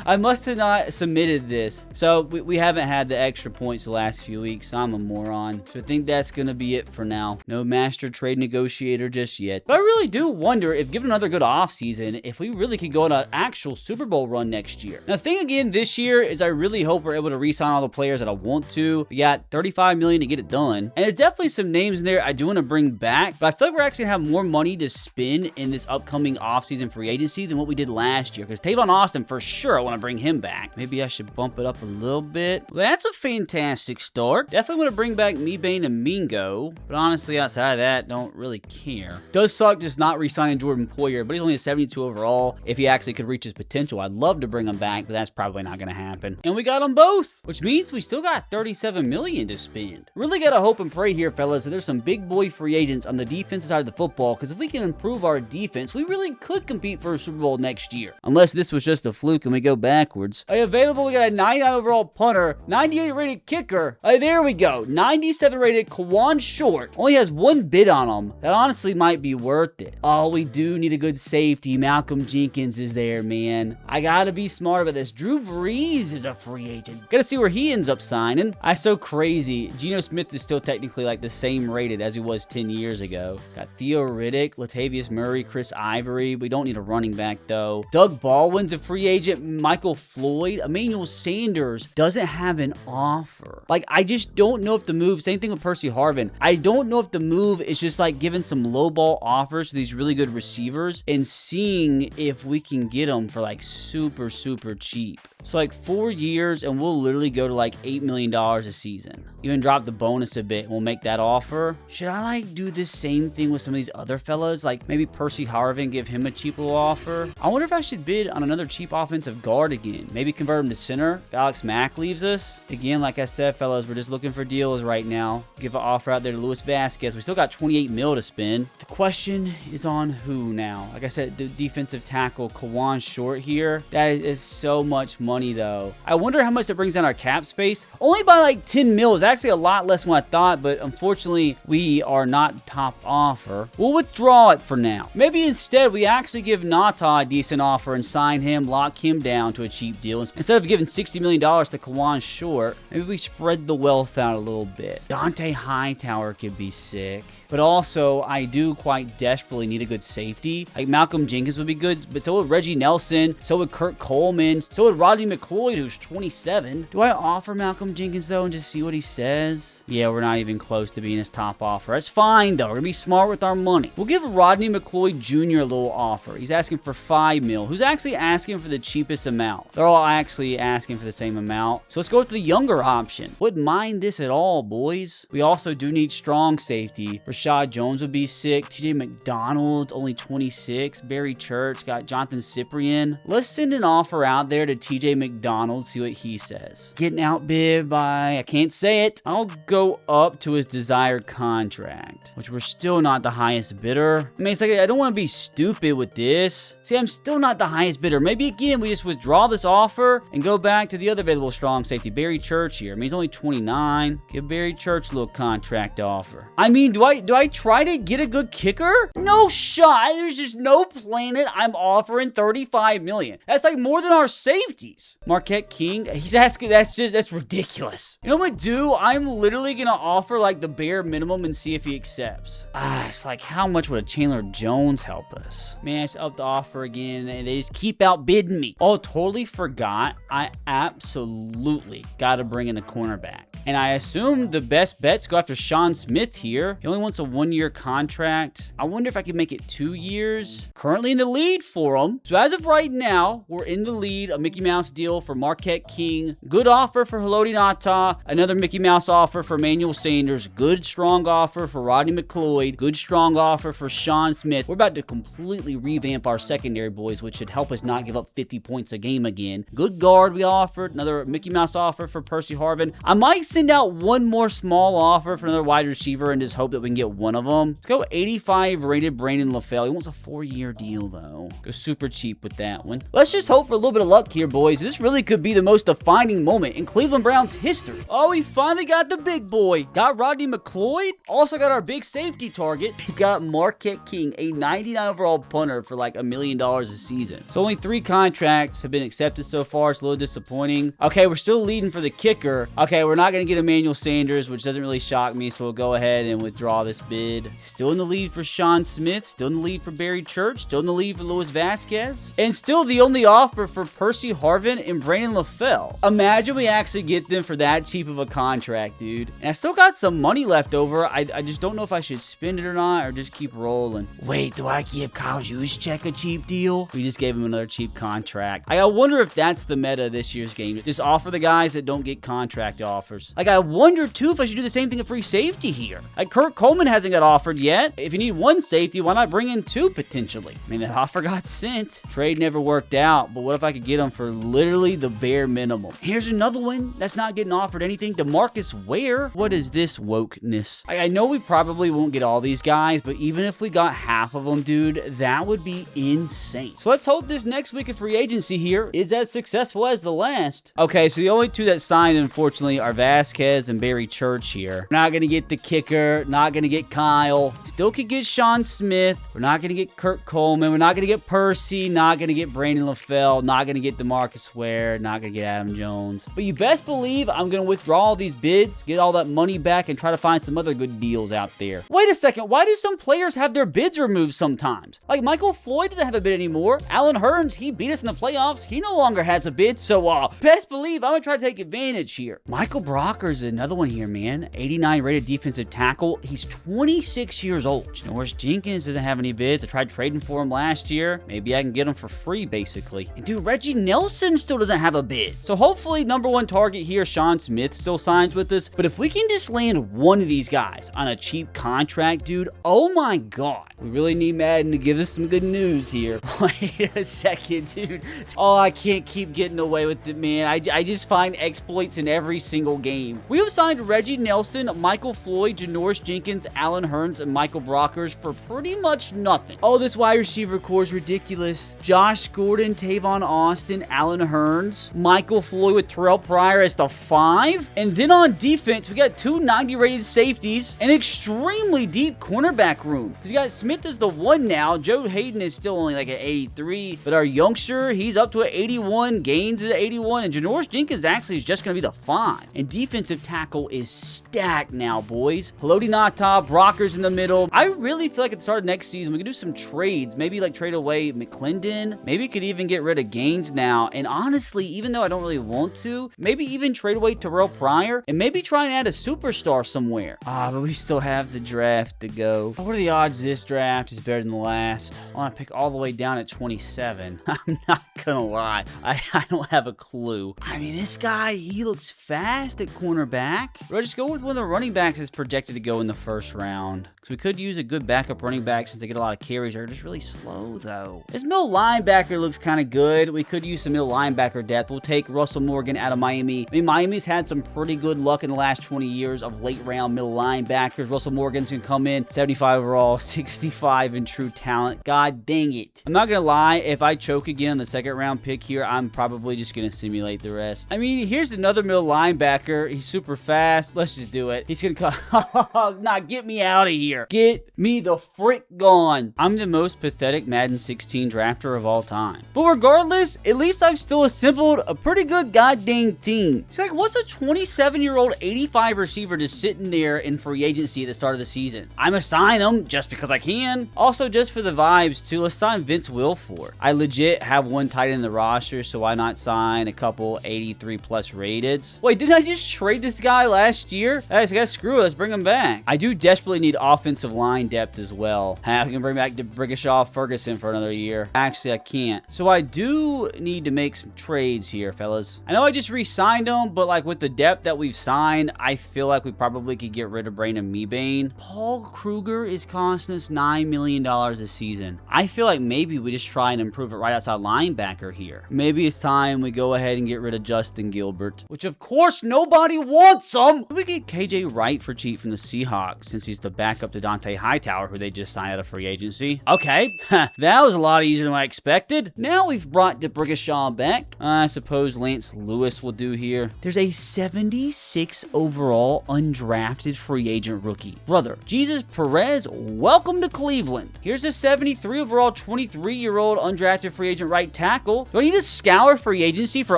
I must have not submitted this. So we haven't had the extra points the last few weeks. I'm a moron. So I think that's going to be it for now. No master trade negotiator just yet. But I really do wonder if, given another good offseason, if we really could go on an actual Super Bowl run next year. Now, the thing again this year is I really hope we're able to re-sign all the players that I want to. We got $35 million to get it done. And there's definitely some names in there I do want to bring back, but I feel like we're actually going to have more money to spend in this upcoming offseason free agency than what we did last year. Because Tavon Austin, for sure, I want to bring him back. Maybe I should bump it up a little bit. Well, that's a fantastic start. Definitely want to bring back Mebane and Mingo, but honestly, outside of that, don't really care. Does suck just not re-signing Jordan Poyer, but he's only a 72 overall. If he actually could reach his potential, I'd love to bring him back, but that's probably not going to happen. And we got them both, which means we still got $37 million to spend. Really got to hope and pray here, fellas, that there's some big boy free agents on the defensive side of the football, because if we can improve our defense, we really could compete for a Super Bowl next year. Unless this was just a fluke and we go backwards. Available, we got a 99 overall punter, 98 rated kicker. There we go. 97 rated Kawan Short. Only has 1 bid on him. That honestly might be worth it. Oh, we do need a good safety. Malcolm Jenkins is there, man. I gotta be smart about this. Drew Brees is a free agent. Gotta see where he ends up signing. That's so crazy. Geno Smith is still technically like the same rated as he was 10 years ago. Got Theo Riddick, Latavius Murray, Chris Ivory. We don't need a running back, though. Doug Baldwin's a free agent. Michael Floyd. Emmanuel Sanders doesn't have an offer. Like, I just don't know if the move, same thing with Percy Harvin. I don't know if the move is just like giving some lowball offers to these really good receivers and seeing if we can get them for like super, super cheap. So like 4 years and we'll literally go to like $8 million a season. Even drop the bonus a bit and we'll make that offer. Should I like do this same thing with some of these other fellas? Like maybe Percy Harvin, give him a cheap little offer. I wonder if I should bid on another cheap offensive guard again. Maybe convert him to center if Alex Mack leaves us. Again, like I said, fellas, we're just looking for deals right now. Give an offer out there to Luis Vasquez. We still got 28 mil to spend. The question is on who now? Like I said, the defensive tackle, Kawan Short here. That is so much money though. I wonder how much that brings down our cap space. Only by like 10 mil. It's actually a lot less than what I thought, but unfortunately we are not top offer. We'll withdraw it for now. Maybe instead we actually give Nata a decent offer and sign him, lock him down to a cheap deal. Instead of giving $60 million to Kawan Short, maybe we spread the wealth out a little bit. Dante Hightower could be sick. But also, I do quite desperately need a good safety. Like Malcolm Jenkins would be good, but so would Reggie Nelson, so would Kurt Coleman, so would Rodney McLeod, who's 27. Do I offer Malcolm Jenkins, though, and just see what he says? Yeah, we're not even close to being his top offer. That's fine, though. We're going to be smart with our money. We'll give Rodney McLeod Jr. a little offer. He's asking for $5 million. Who's actually asking for the cheapest amount? They're all actually asking for the same amount. So let's go with the younger option. Wouldn't mind this at all, boys. We also do need strong safety. Rashad Jones would be sick. TJ McDonald's only 26. Barry Church got Jonathan Cyprian. Let's send an offer out there to TJ AJ McDonald, see what he says. Getting outbid by, I can't say it. I'll go up to his desired contract, which we're still not the highest bidder. I mean, it's like, I don't want to be stupid with this. See, I'm still not the highest bidder. Maybe again, we just withdraw this offer and go back to the other available strong safety, Barry Church here. I mean, he's only 29. Give Barry Church a little contract offer. I mean, do I try to get a good kicker? No shot. There's just no planet I'm offering $35 million. That's like more than our safeties. Marquette King, he's asking, that's ridiculous. You know what I'm gonna do? I'm literally gonna offer like the bare minimum and see if he accepts. It's like, how much would a Chandler Jones help us? Man, it's up the offer again, and they just keep outbidding me. Oh, totally forgot. I absolutely gotta bring in a cornerback. And I assume the best bets go after Sean Smith here. He only wants a 1-year contract. I wonder if I can make it 2 years. Currently in the lead for him. So as of right now, we're in the lead. A Mickey Mouse deal for Marquette King. Good offer for Haloti Ngata. Another Mickey Mouse offer for Emmanuel Sanders. Good, strong offer for Rodney McLeod. Good, strong offer for Sean Smith. We're about to completely revamp our secondary, boys, which should help us not give up 50 points a game again. Good guard we offered. Another Mickey Mouse offer for Percy Harvin. I might send out one more small offer for another wide receiver and just hope that we can get one of them. Let's go 85 rated Brandon LaFell. He wants a 4-year deal, though. Go super cheap with that one. Let's just hope for a little bit of luck here, boys. This really could be the most defining moment in Cleveland Browns history. Oh, we finally got the big boy. Got Rodney McLeod. Also got our big safety target. We got Marquette King, a 99 overall punter for like $1 million a season. So only 3 contracts have been accepted so far. It's a little disappointing. Okay, we're still leading for the kicker. Okay, we're not going to get Emmanuel Sanders, which doesn't really shock me, so we'll go ahead and withdraw this bid. Still in the lead for Sean Smith. Still in the lead for Barry Church. Still in the lead for Luis Vasquez. And still the only offer for Percy Harvin and Brandon LaFell. Imagine we actually get them for that cheap of a contract, dude. And I still got some money left over. I just don't know if I should spend it or not, or just keep rolling. Wait, do I give Kyle Juszczyk a cheap deal? We just gave him another cheap contract. I wonder if that's the meta this year's game. Just offer the guys that don't get contract offers. Like, I wonder, too, if I should do the same thing at free safety here. Like, Kurt Coleman hasn't got offered yet. If you need 1 safety, why not bring in 2 potentially? I mean, the offer got sent. Trade never worked out, but what if I could get them for literally the bare minimum? Here's another one that's not getting offered anything. DeMarcus Ware. What is this wokeness? I know we probably won't get all these guys, but even if we got half of them, dude, that would be insane. So let's hope this next week of free agency here is as successful as the last. Okay, so the only 2 that signed, unfortunately, are Vasquez and Barry Church here. We're not going to get the kicker. Not going to get Kyle. Still could get Sean Smith. We're not going to get Kurt Coleman. We're not going to get Percy. Not going to get Brandon LaFell. Not going to get DeMarcus Ware. Not going to get Adam Jones. But you best believe I'm going to withdraw all these bids, get all that money back, and try to find some other good deals out there. Wait a second. Why do some players have their bids removed sometimes? Like, Michael Floyd doesn't have a bid anymore. Alan Hearns, he beat us in the playoffs. He no longer has a bid. So, best believe I'm going to try to take advantage here. Michael Brocker's another one here, man. 89 rated defensive tackle. He's 26 years old. Janoris Jenkins doesn't have any bids. I tried trading for him last year. Maybe I can get him for free, basically. And dude, Reggie Nelson still doesn't have a bid. So hopefully number 1 target here, Sean Smith, still signs with us. But if we can just land one of these guys on a cheap contract, dude, oh my God. We really need Madden to give us some good news here. Wait a second, dude. Oh, I can't keep getting away with it, man. I just find exploits in every single game. We have signed Reggie Nelson, Michael Floyd, Janoris Jenkins, Alan Hearns, and Michael Brockers for pretty much nothing. Oh, this wide receiver core is ridiculous. Josh Gordon, Tavon Austin, Alan Hearns, Michael Floyd with Terrell Pryor as the 5. And then on defense, we got 2 90-rated safeties, an extremely deep cornerback room. Because you got Smith as the 1 now. Joe Hayden is still only like an 83. But our youngster, he's up to an 81. Gaines is an 81. And Janoris Jenkins actually is just going to be the 5. And defensive tackle is stacked now, boys. Haloti Ngata, Brockers in the middle. I really feel like at the start of next season, we could do some trades. Maybe like trade away McClendon. Maybe could even get rid of Gaines now. And honestly, even though I don't really want to, maybe even trade away Terrell Pryor and maybe try and add a superstar somewhere. But we still have the draft to go. What are the odds this draft is better than the last? I want to pick all the way down at 27. I'm not gonna lie. I don't have a clue. I mean, this guy, he looks fast at cornerback? Or just go with one of the running backs that's projected to go in the first round? Because we could use a good backup running back since they get a lot of carries. They're just really slow, though. This middle linebacker looks kind of good. We could use some middle linebacker depth. We'll take Russell Morgan out of Miami. I mean, Miami's had some pretty good luck in the last 20 years of late round middle linebackers. Russell Morgan's going to come in 75 overall, 65 in true talent. God dang it. I'm not going to lie. If I choke again on the second round pick here, I'm probably just going to simulate the rest. I mean, here's another middle linebacker. He's super fast. Let's just do it. He's going to come. Nah, get me out of here. Get me the frick gone. I'm the most pathetic Madden 16 drafter of all time. But regardless, at least I've still assembled a pretty good goddamn team. It's like, what's a 27-year-old 85 receiver just sitting there in free agency at the start of the season? I'm gonna sign him just because I can. Also, just for the vibes too, let's sign Vince Wilfork. I legit have one tight end in the roster, so why not sign a couple 83 plus rateds? Wait, didn't I just trade this guy last year? I guess screw it, let's bring him back. I do desperately need offensive line depth as well. I can bring back Brigashaw Ferguson for another year. Actually, I can't. So I do need to make some trades here, fellas. I know I just re-signed him, but like with the depth that we've signed, I feel like we probably could get rid of Brandon Mebane. Paul Kruger is costing us $9 million a season. I feel like maybe we just try and improve it right outside linebacker here. Maybe it's time we go ahead and get rid of Justin Gilbert, which of course nobody wants him. We get KJ Wright for cheap from the Seahawks since he's the backup to Dante Hightower, who they just signed out of free agency. Okay, that was a lot easier than I expected. Now we've brought Brigashaw back. I suppose Lance Lewis will do here. There's a 76 overall undrafted free agent rookie. Brother, Jesus Perez, welcome to Cleveland. Here's a 73 overall 23-year-old undrafted free agent right tackle. Do I need to scour free agency for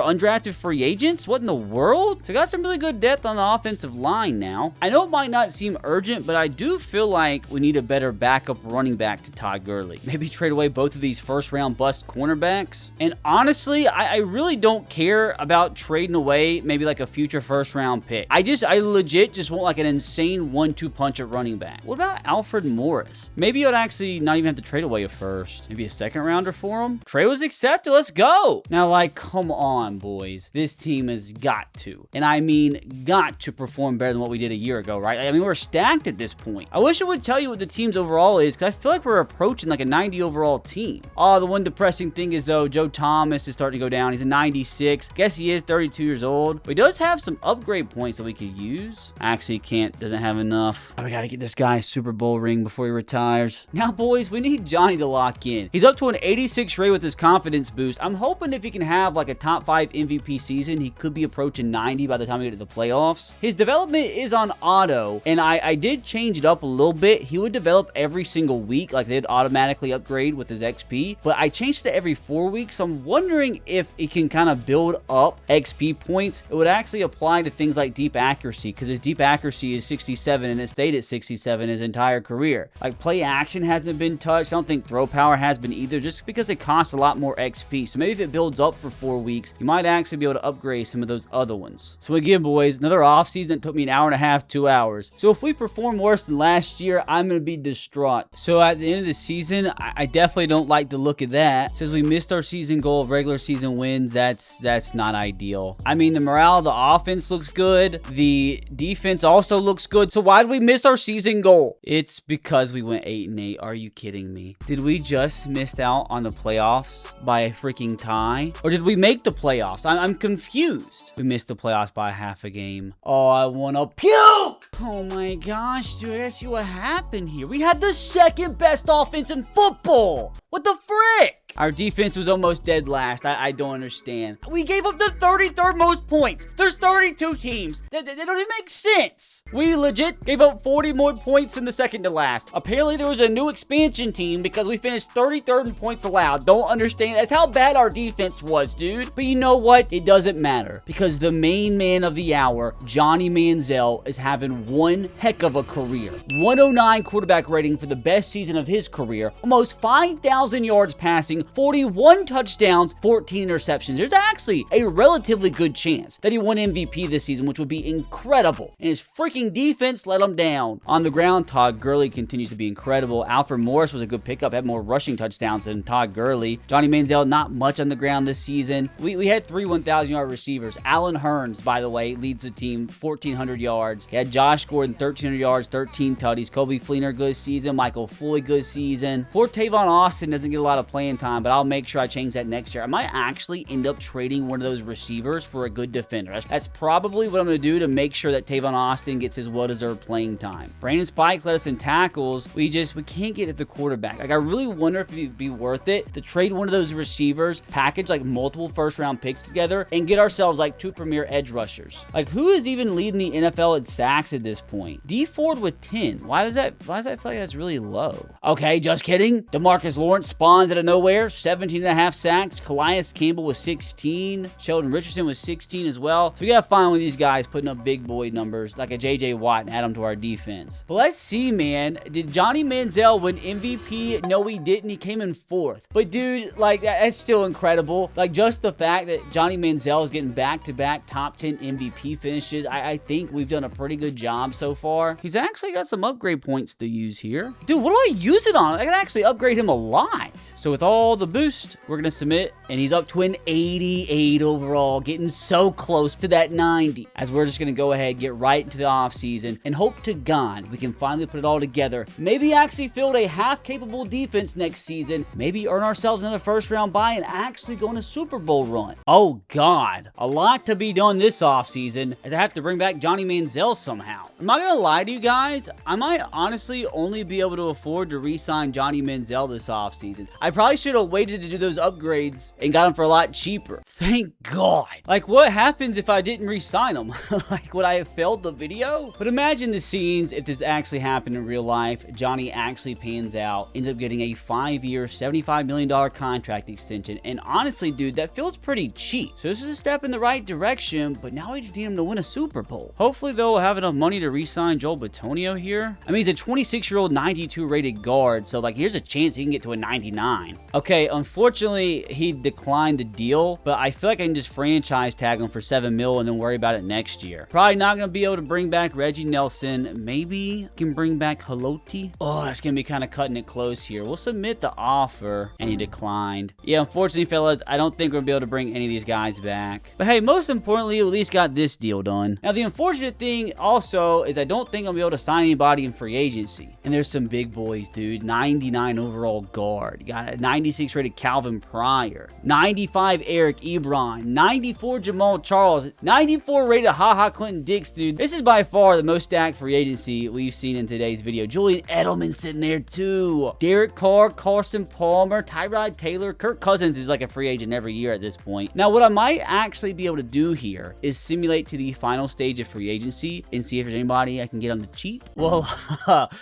undrafted free agents? What in the world? So I got some really good depth on the offensive line now. I know it might not seem urgent, but I do feel like we need a better backup running back to Todd Gurley. Maybe trade away both of these first-round bust cornerbacks. And honestly, I really don't care about trading away maybe like a future first-round pick. I legit just want like an insane 1-2 punch at running back. What about Alfred Morris? Maybe I'd actually not even have to trade away a first. Maybe a second rounder for him? Trade was accepted. Let's go. Now, like, come on, boys. This team has got to, and I mean got to perform better than what we did a year ago, right? I mean, we're stacked at this point. I wish it would tell you what the team's overall is, because I feel like we're approaching like a 90 overall team. Oh, the one depressing thing is, though, Joe Thomas is starting to go down. He's a 96. Guess he is 32 years old. But he does have some upgrade points that we could use. Actually, can't. Doesn't have enough. Oh, we got to get this guy a Super Bowl ring before he retires. Now, boys, we need Johnny to lock in. He's up to an 86 rate with his confidence boost. I'm hoping if he can have like a top 5 MVP season, he could be approaching 90 by the time we get to the playoffs. His development is on auto, and I did change it up a little bit. He would develop every single week, like they'd automatically upgrade with his XP, but I changed it every 4 weeks. So I'm wondering if it can kind of build up XP points. It would actually apply to things like deep accuracy, because his deep accuracy is 67 and it stayed at 67 his entire career. Like play action hasn't been touched. I don't think throw power has been either, just because it costs a lot more XP. So maybe if it builds up for 4 weeks, you might actually be able to upgrade some of those other ones. So again, boys, another offseason that took me an hour and a half, 2 hours. So if we perform worse than last year, I'm going to be distraught. So at the end of the season, I definitely don't like the look of that. Since we missed our season goal of regular season wins, that's not ideal. I mean, the morale of the offense looks good. The defense also looks good. So why did we miss our season goal? It's because we went 8-8. Are you kidding me? Did we just miss out on the playoffs by a freaking tie? Or did we make the playoffs? I'm confused. We missed the playoffs by half a game. Oh, I want to puke! Oh my gosh, dude, I see what happened here. We had the second best offense in football. What the frick? Our defense was almost dead last. I don't understand. We gave up the 33rd most points. There's 32 teams. They don't even make sense. We legit gave up 40 more points than the second to last. Apparently, there was a new expansion team because we finished 33rd in points allowed. Don't understand. That's how bad our defense was, dude. But you know what? It doesn't matter because the main man of the hour, Johnny Manziel, is having one heck of a career. 109 quarterback rating for the best season of his career. Almost 5,000 yards passing, 41 touchdowns, 14 interceptions. There's actually a relatively good chance that he won MVP this season, which would be incredible. And his freaking defense let him down. On the ground, Todd Gurley continues to be incredible. Alfred Morris was a good pickup, had more rushing touchdowns than Todd Gurley. Johnny Manziel, not much on the ground this season. We had 3 1,000-yard receivers. Allen Hurns, by the way, okay? Leads the team, 1,400 yards. He had Josh Gordon, 1,300 yards, 13 tutties. Kobe Fleener, good season. Michael Floyd, good season. Poor Tavon Austin doesn't get a lot of playing time, but I'll make sure I change that next year. I might actually end up trading one of those receivers for a good defender. That's probably what I'm going to do to make sure that Tavon Austin gets his well-deserved playing time. Brandon Spikes led us in tackles. We can't get at the quarterback. Like, I really wonder if it'd be worth it to trade one of those receivers, package like multiple first-round picks together, and get ourselves like 2 premier edge rushers. Like, who is even leading the NFL at sacks at this point? D Ford with 10. Why does that feel like that's really low? Okay, just kidding. DeMarcus Lawrence spawns out of nowhere, 17.5 sacks. Calais Campbell was 16. Sheldon Richardson was 16 as well. So we gotta find one of these guys putting up big boy numbers like a JJ Watt and add them to our defense. But let's see, man. Did Johnny Manziel win MVP? No, he didn't. He came in 4th. But dude, like, that's still incredible. Like, just the fact that Johnny Manziel is getting back-to-back top 10 MVP finishes, I think we've done a pretty good job so far. He's actually got some upgrade points to use here. Dude, what do I use it on? I can actually upgrade him a lot. So with all the boost, we're gonna submit, and he's up to an 88 overall, getting so close to that 90. As we're just gonna go ahead, get right into the offseason, and hope to God we can finally put it all together. Maybe actually field a half-capable defense next season. Maybe earn ourselves another first-round bye and actually go on a Super Bowl run. Oh God, a lot to be done this offseason, as I have to bring back Johnny Manziel somehow. I'm not gonna lie to you guys, I might honestly only be able to afford to re-sign Johnny Manziel this offseason. I probably should have waited to do those upgrades and got him for a lot cheaper. Thank God. Like, what happens if I didn't re-sign him? Like, would I have failed the video? But imagine the scenes if this actually happened in real life. Johnny actually pans out, ends up getting a 5-year, $75 million contract extension. And honestly, dude, that feels pretty cheap. So this is a step in the right direction, but now we just need him to win a Super Bowl. Hopefully, though, we'll have enough money to re-sign Joel Bitonio here. I mean, he's a 26-year-old 92 rated guard, so like, here's a chance he can get to a 99. Okay, unfortunately, he declined the deal, but I feel like I can just franchise tag him for $7 million and then worry about it next year. Probably not going to be able to bring back Reggie Nelson. Maybe can bring back Haloti. Oh, that's going to be kind of cutting it close here. We'll submit the offer, and he declined. Yeah, unfortunately, fellas, I don't think we're going to be able to bring any of these guys back. But hey, most importantly, we at least got this deal done. Now, the unfortunate thing also is I don't think I'll be able to sign anybody in free agency. And there's some big boys, dude. 99 overall guard. You got a 96 rated Calvin Pryor. 95 Eric Ebron. 94 Jamal Charles. 94 rated HaHa Clinton Dix, dude. This is by far the most stacked free agency we've seen in today's video. Julian Edelman sitting there too. Derek Carr, Carson Palmer, Tyrod Taylor. Kirk Cousins is like a free agent every year at this point. Now, what I might actually be able to do here is simulate to the final stage of free agency and see if there's anybody I can get on the cheap. Well,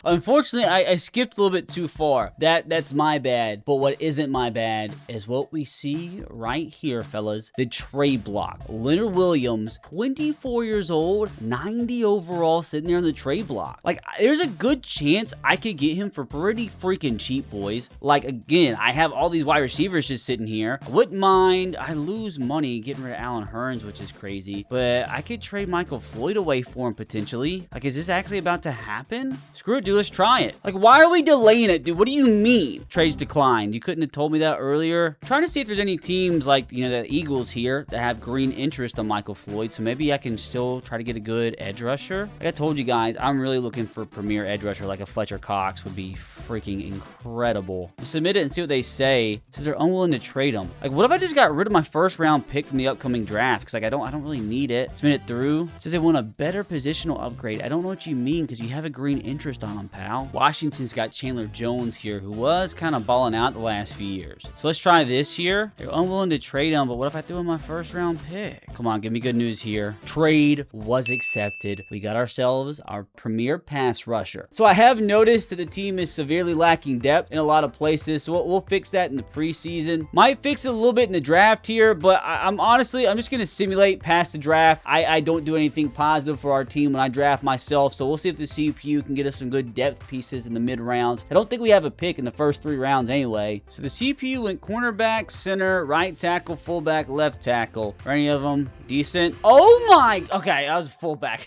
unfortunately, I skipped a little bit too far. That's my bad. But what isn't my bad is what we see right here, fellas. The trade block. Leonard Williams, 24 years old, 90 overall, sitting there on the trade block. Like, there's a good chance I could get him for pretty freaking cheap, boys. Like, again, I have all these wide receivers just sitting here. I wouldn't mind. I lose money getting rid of Allen Hurns, which is crazy. But I could trade Michael Floyd away for him potentially. Like, is this actually about to happen? Screw it, dude. Let's try it. Like, why are we delaying it, dude? What do you mean? Trades declined. You couldn't have told me that earlier. I'm trying to see if there's any teams like, you know, the Eagles here that have green interest on Michael Floyd. So maybe I can still try to get a good edge rusher. Like I told you guys, I'm really looking for a premier edge rusher like a Fletcher Cox would be freaking incredible. Submit it and see what they say. Says they're unwilling to trade him. Like, what if I just got rid of my first round pick from the upcoming draft? Because like I don't really need it. Submit it through. Says they want a better positional upgrade. I don't know what you mean because you have a green interest on him, pal. Washington's got Chandler Jones here, who was kind of balling out the last few years. So let's try this here. They're unwilling to trade him, but what if I threw in my first round pick? Come on, give me good news here. Trade was accepted. We got ourselves our premier pass rusher. So I have noticed that the team is severely lacking depth in a lot of places, so we'll fix that in the preseason. Might fix it a little bit in the draft here, but I'm just going to simulate past the draft. I don't do anything positive for our team when I draft myself, so we'll see if the CPU can get us some good depth pieces in the mid rounds. I don't think we have a pick in the first 3 rounds anyway. So the CPU went cornerback, center, right tackle, fullback, left tackle. Are any of them decent. Oh my, okay, I was fullback.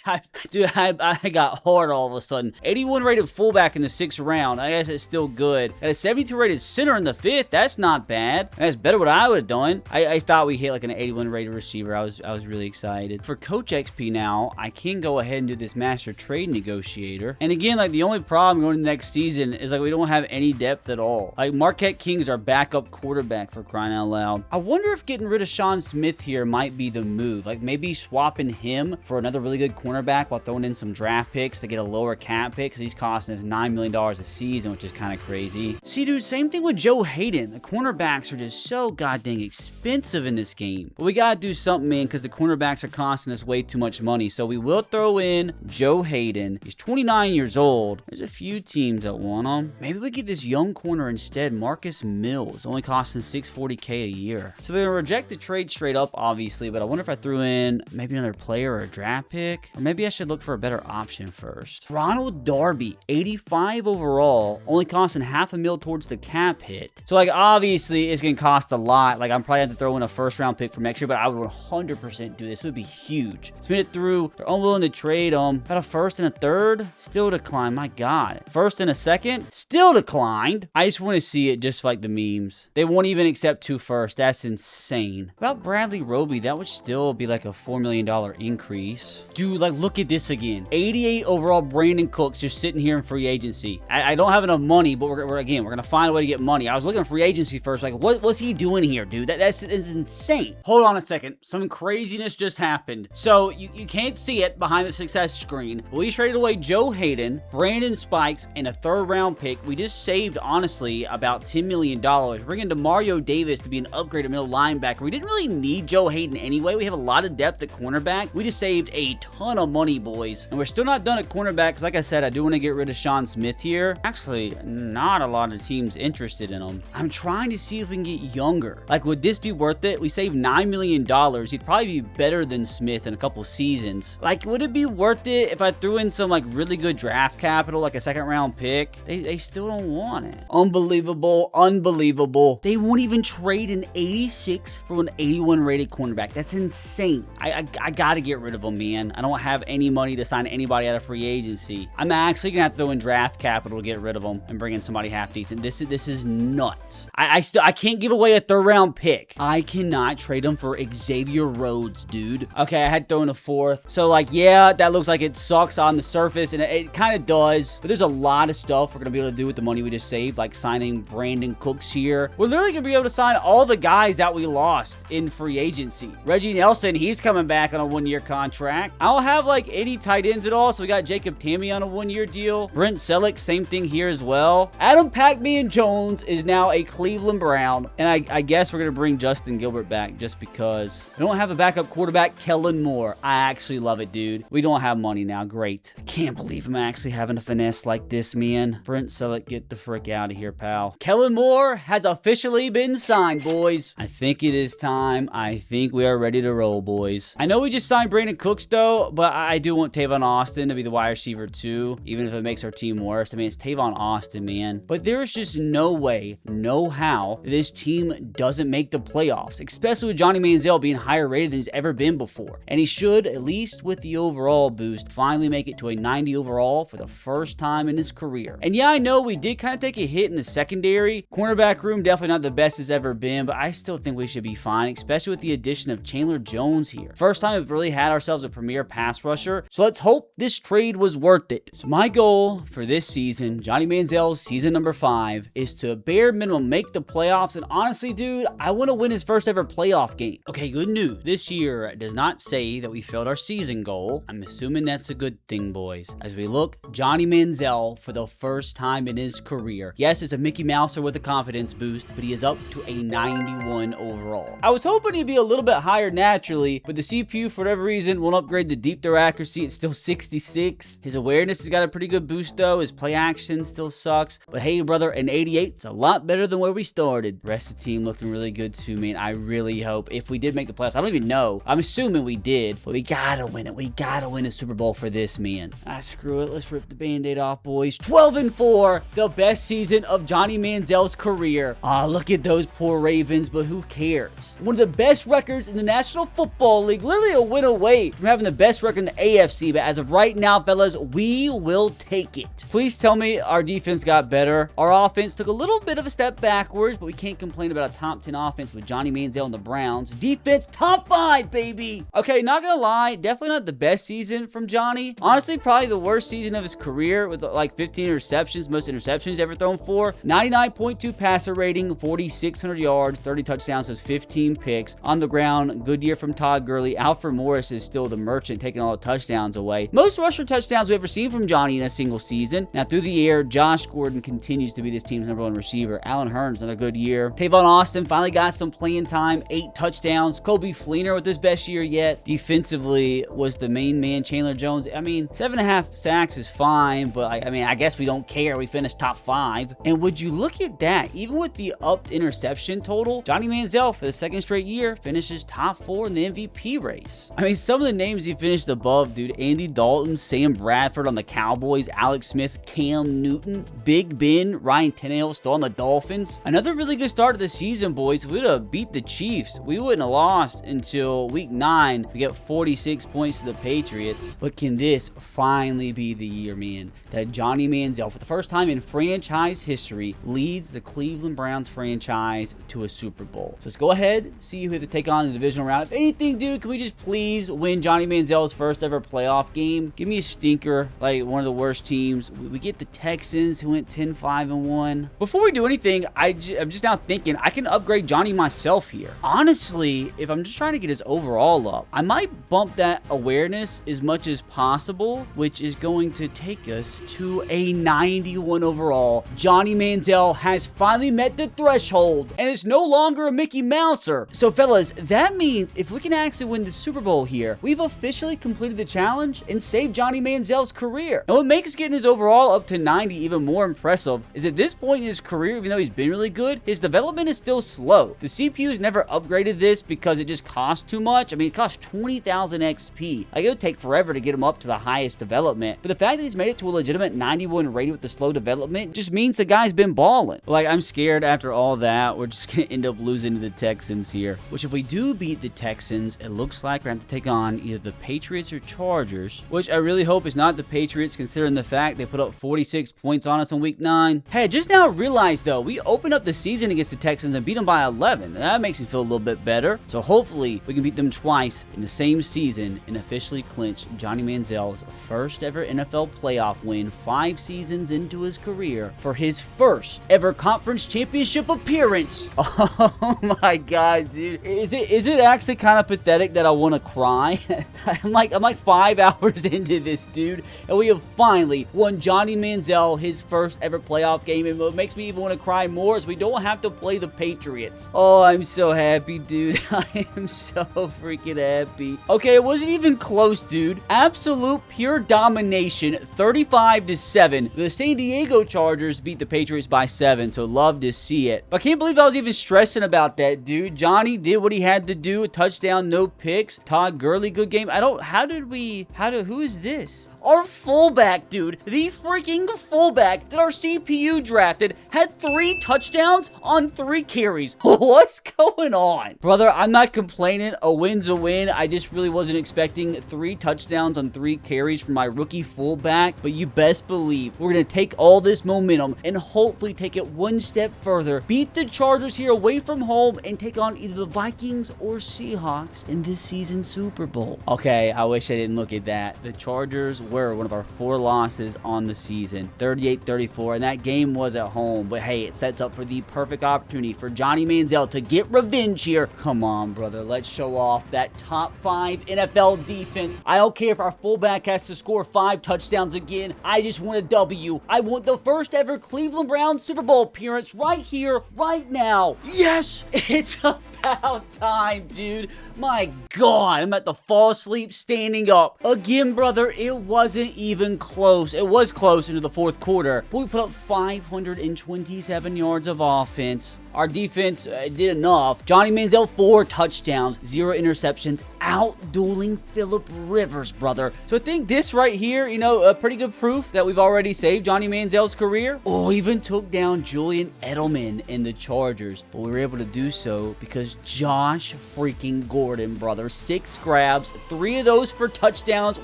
Dude, I got hard all of a sudden. 81 rated fullback in the 6th round. I guess it's still good. And a 72 rated center in the 5th. That's not bad. That's better what I would have done. I thought we hit like an 81 rated receiver. I was really excited. For Coach XP now, I can go ahead and do this master trade negotiator. And again, like the only problem going into next season is like we don't have any depth at all. Like Marquette King's our backup quarterback, for crying out loud. I wonder if getting rid of Sean Smith here might be the move. Like maybe swapping him for another really good cornerback while throwing in some draft picks to get a lower cap pick, because he's costing us $9 million a season, which is kind of crazy. See, dude, same thing with Joe Hayden. The cornerbacks are just so goddamn expensive in this game. But we gotta do something, man, because the cornerbacks are costing us way too much money. So we will throw in Joe Hayden. He's 29 years old. There's a few teams that want him. Maybe we get this young corner instead, Marcus Mills, only costing $640K a year. So they're gonna reject the trade straight up, obviously, but I wonder if I threw in maybe another player or a draft pick, or maybe I should look for a better option first. Ronald Darby, 85 overall, only costing $500,000 towards the cap hit. So like obviously it's gonna cost a lot. Like I'm probably have to throw in a 1st round pick for next year, but I would 100% do this. It would be huge. Spin it through. They're unwilling to trade them. Got a 1st and a 3rd, still declined. My God. 1st and a 2nd, still declined. I just want to see it just like the memes. They won't even accept 2 firsts. That's insane. About Bradley Roby, that would still be like a $4 million increase. Dude, like look at this again. 88 overall Brandon Cooks just sitting here in free agency. I don't have enough money, but we're gonna find a way to get money. I was looking at free agency first, like what's he doing here, dude? That's insane. Hold on a second. Some craziness just happened. So you can't see it behind the success screen. We traded away Joe Hayden, Brandon Spikes, and a 3rd round pick. We just saved, honestly, about $10 million. Bringing DeMario Davis to be an upgraded middle linebacker. We didn't really need Joe Hayden anyway. We have a lot of depth at cornerback. We just saved a ton of money, boys. And we're still not done at cornerback, because like I said, I do want to get rid of Sean Smith here. Actually, not a lot of teams interested in him. I'm trying to see if we can get younger. Like, would this be worth it? We saved $9 million. He'd probably be better than Smith in a couple seasons. Like, would it be worth it if I threw in some like really good draft capital, like a 2nd round pick? They still don't want it. Unbelievable. Unbelievable. They won't even trade an 86 for an 81 rated cornerback. That's insane. I gotta get rid of him, man. I don't have any money to sign anybody out of free agency. I'm actually gonna have to throw in draft capital to get rid of him and bring in somebody half decent. This is nuts. I can't give away a 3rd round pick. I cannot trade him for Xavier Rhodes, dude. Okay, I had to throw in a 4th. So like, yeah, that looks like it sucks on the surface, and it kind of does, but there's a lot of stuff we're gonna be able to do with the money we just saved, like signing Brandon Cooks here. We're literally gonna be able to sign all the guys that we lost in free agency. Reggie Nelson, he's coming back on a 1-year contract. I don't have like any tight ends at all, so we got Jacob Tammy on a 1-year deal. Brent Selleck, same thing here as well. Adam Pac-Man Jones is now a Cleveland Brown, and I guess we're gonna bring Justin Gilbert back just because we don't have a backup quarterback. Kellen Moore, I actually love it, dude. We don't have money now. Great. I can't believe I'm actually having a finesse like this, man. Brent Selleck, get the frick out of here, pal. Kellen Moore has officially been signed, boys. I think it is time. I think we are ready to roll, boys. I know we just signed Brandon Cooks, though, but I do want Tavon Austin to be the wide receiver, too, even if it makes our team worse. I mean, it's Tavon Austin, man. But there's just no way, no how, this team doesn't make the playoffs, especially with Johnny Manziel being higher rated than he's ever been before. And he should, at least with the overall boost, finally make it to a 90 overall for the first time in his career. And yeah, I know we did kind of take a hit in the secondary. Cornerback room, definitely not the best it's ever been, but I still think we should be fine, especially with the addition of Chandler Jones here. First time we've really had ourselves a premier pass rusher, so let's hope this trade was worth it. So my goal for this season, Johnny Manziel's season number 5, is to bare minimum make the playoffs, and honestly, dude, I want to win his first ever playoff game. Okay, good news. This year does not say that we failed our season goal. I'm assuming that's a good thing, boys. As we look, Johnny Manziel for the first time in his career. Yes, it's a Mickey Mouser with a confidence boost, but he is up to a 91 overall. I was hoping he'd be a little bit higher naturally, but the CPU, for whatever reason, won't upgrade the deep throw accuracy. It's still 66. His awareness has got a pretty good boost, though. His play action still sucks. But hey, brother, an 88 is a lot better than where we started. Rest of the team looking really good, too, man. I really hope, if we did make the playoffs, I don't even know. I'm assuming we did, but we gotta win it. We gotta win a Super Bowl for this, man. Screw it. Let's rip the Band-Aid off, boys. 12-4, the best season of Johnny Manziel's career. Look at those poor Ravens, but who cares? One of the best records in the National Football League. Literally a win away from having the best record in the AFC. But as of right now, fellas, we will take it. Please tell me our defense got better. Our offense took a little bit of a step backwards, but we can't complain about a top 10 offense with Johnny Manziel and the Browns. Defense, top 5, baby. Okay, not gonna lie, definitely not the best season from Johnny. Honestly, probably the worst season of his career with like 15 interceptions, most interceptions ever thrown for. 99.2 passer rating, 4,600 yards, 30 touchdowns, so 15 picks. On the ground, good year from Todd Gurley. Alfred Morris is still the merchant, taking all the touchdowns away. Most rusher touchdowns we've ever seen from Johnny in a single season. Now, through the air, Josh Gordon continues to be this team's #1 receiver. Allen Hurns, another good year. Tavon Austin finally got some playing time, 8 touchdowns. Kobe Fleener with his best year yet. Defensively was the main man, Chandler Jones. I mean, 7.5 sacks is fine, but I guess we don't care. We finished top 5. And would you look at that, even with the upped interception total, Johnny Manziel for the second straight year finishes top 4 in the MVP race. I mean, some of the names he finished above, dude. Andy Dalton, Sam Bradford on the Cowboys, Alex Smith, Cam Newton, Big Ben, Ryan Tannehill still on the Dolphins. Another really good start to the season, boys. If we would have beat the Chiefs, we wouldn't have lost until week 9. We get 46 points to the Patriots. But can this finally be the year, man, that Johnny Manziel, for the first time in franchise history, leads the Cleveland Browns franchise to a Super Bowl? So let's go ahead, see who we have to take on in the divisional round. If anything, dude, can we just please win Johnny Manziel's first ever playoff game? Give me a stinker, like one of the worst teams. We get the Texans, who went 10-5-1. Before we do anything, I'm just now thinking I can upgrade Johnny myself here. Honestly, if I'm just trying to get his overall up, I might bump that awareness as much as possible, which is going to take us to a 91 overall. Johnny Manziel has finally met the threshold and is no longer a Mickey Mouser. So fellas, that means if we can actually win the Super Bowl here, we've officially completed the challenge and saved Johnny Manziel's career. And what makes getting his overall up to 90 even more impressive is at this point in his career, even though he's been really good, his development is still slow. The CPU's never upgraded this because it just costs too much. I mean, it costs 20,000 XP. Like, it would take forever to get him up to the highest development. But the fact that he's made it to a legitimate 91 rating with the slow development just means the guy's been balling. Like, I'm scared after all that, we're just gonna end up losing to the Texans here. Which, if we do beat the Texans, it looks like we're gonna have to take on either the Patriots or Chargers, which I really hope is not the Patriots, considering the fact they put up 46 points on us in week 9. Hey, I just now realized though, we opened up the season against the Texans and beat them by 11. That makes me feel a little bit better. So hopefully we can beat them twice in the same season and officially clinch Johnny Manziel's first ever NFL playoff win 5 seasons into his career for his first ever conference championship appearance. Oh my god, dude. Is it actually kind of pathetic that I want to cry? I'm like 5 hours into this, dude, and we have finally won Johnny Manziel his first ever playoff game. And what makes me even want to cry more is we don't have to play the Patriots. Oh, I'm so happy, dude. I am so freaking happy. Okay, it wasn't even close, dude. Absolute pure domination, 35-7. The San Diego Chargers beat the Patriots by 7, so love to see it. But I can't believe I was even stressing about that, dude. Johnny did what he had to do. A touchdown, no picks. Todd Gurley, good game. Who is this? Our fullback, dude, the freaking fullback that our CPU drafted had 3 touchdowns on 3 carries. What's going on? Brother, I'm not complaining. A win's a win. I just really wasn't expecting 3 touchdowns on 3 carries from my rookie fullback. But you best believe we're going to take all this momentum and hopefully take it one step further. Beat the Chargers here away from home and take on either the Vikings or Seahawks in this season's Super Bowl. Okay, I wish I didn't look at that. The Chargers were one of our 4 losses on the season, 38-34, and that game was at home. But hey, it sets up for the perfect opportunity for Johnny Manziel to get revenge here. Come on, brother, let's show off that top 5 NFL defense. I don't care if our fullback has to score 5 touchdowns again. I just want a W. I want the first ever Cleveland Browns Super Bowl appearance right here, right now. Yes, it's about time, dude. My god, I'm about to fall asleep standing up. Again, brother, it wasn't even close. It was close into the 4th quarter, but we put up 527 yards of offense. Our defense did enough. Johnny Manziel, 4 touchdowns, 0 interceptions, out-dueling Phillip Rivers, brother. So I think this right here, you know, a pretty good proof that we've already saved Johnny Manziel's career. Oh, even took down Julian Edelman in the Chargers. But we were able to do so because Josh freaking Gordon, brother. 6 grabs, 3 of those for touchdowns,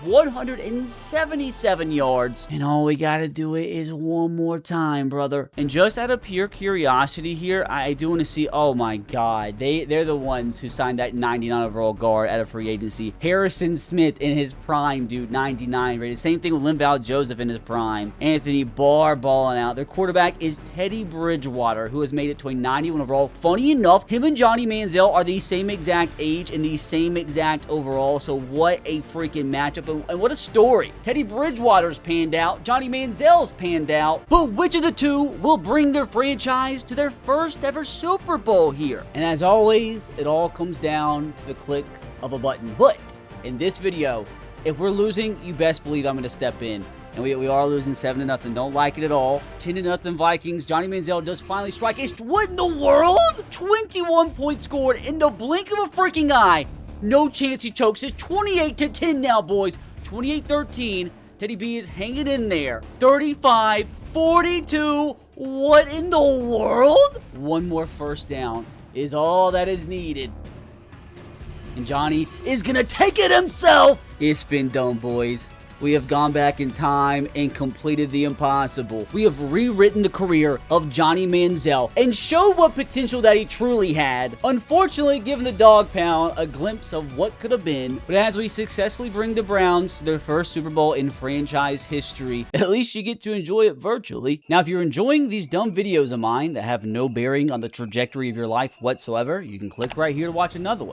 177 yards. And all we gotta do it is one more time, brother. And just out of pure curiosity here, I do want to see, oh my god, they're the ones who signed that 99 overall guard out of free agency. Harrison Smith in his prime, dude, 99 rated. Same thing with Linval Joseph in his prime. Anthony Barr balling out. Their quarterback is Teddy Bridgewater, who has made it to a 91 overall. Funny enough, him and Johnny Manziel are the same exact age and the same exact overall, so what a freaking matchup, and what a story. Teddy Bridgewater's panned out, Johnny Manziel's panned out, but which of the two will bring their franchise to their first ever Super Bowl here? And as always, it all comes down to the click of a button. But in this video, if we're losing, you best believe I'm going to step in. And we are losing 7-0. Don't like it at all. 10-0 Vikings. Johnny Manziel does finally strike. It's what in the world? 21 points scored in the blink of a freaking eye. No chance he chokes. It's 28-10 now, boys. 28-13. Teddy B is hanging in there. 35-42. What in the world? One more first down is all that is needed. And Johnny is going to take it himself. It's been done, boys. We have gone back in time and completed the impossible. We have rewritten the career of Johnny Manziel and showed what potential that he truly had. Unfortunately, giving the dog pound a glimpse of what could have been. But as we successfully bring the Browns to their first Super Bowl in franchise history, at least you get to enjoy it virtually. Now, if you're enjoying these dumb videos of mine that have no bearing on the trajectory of your life whatsoever, you can click right here to watch another one.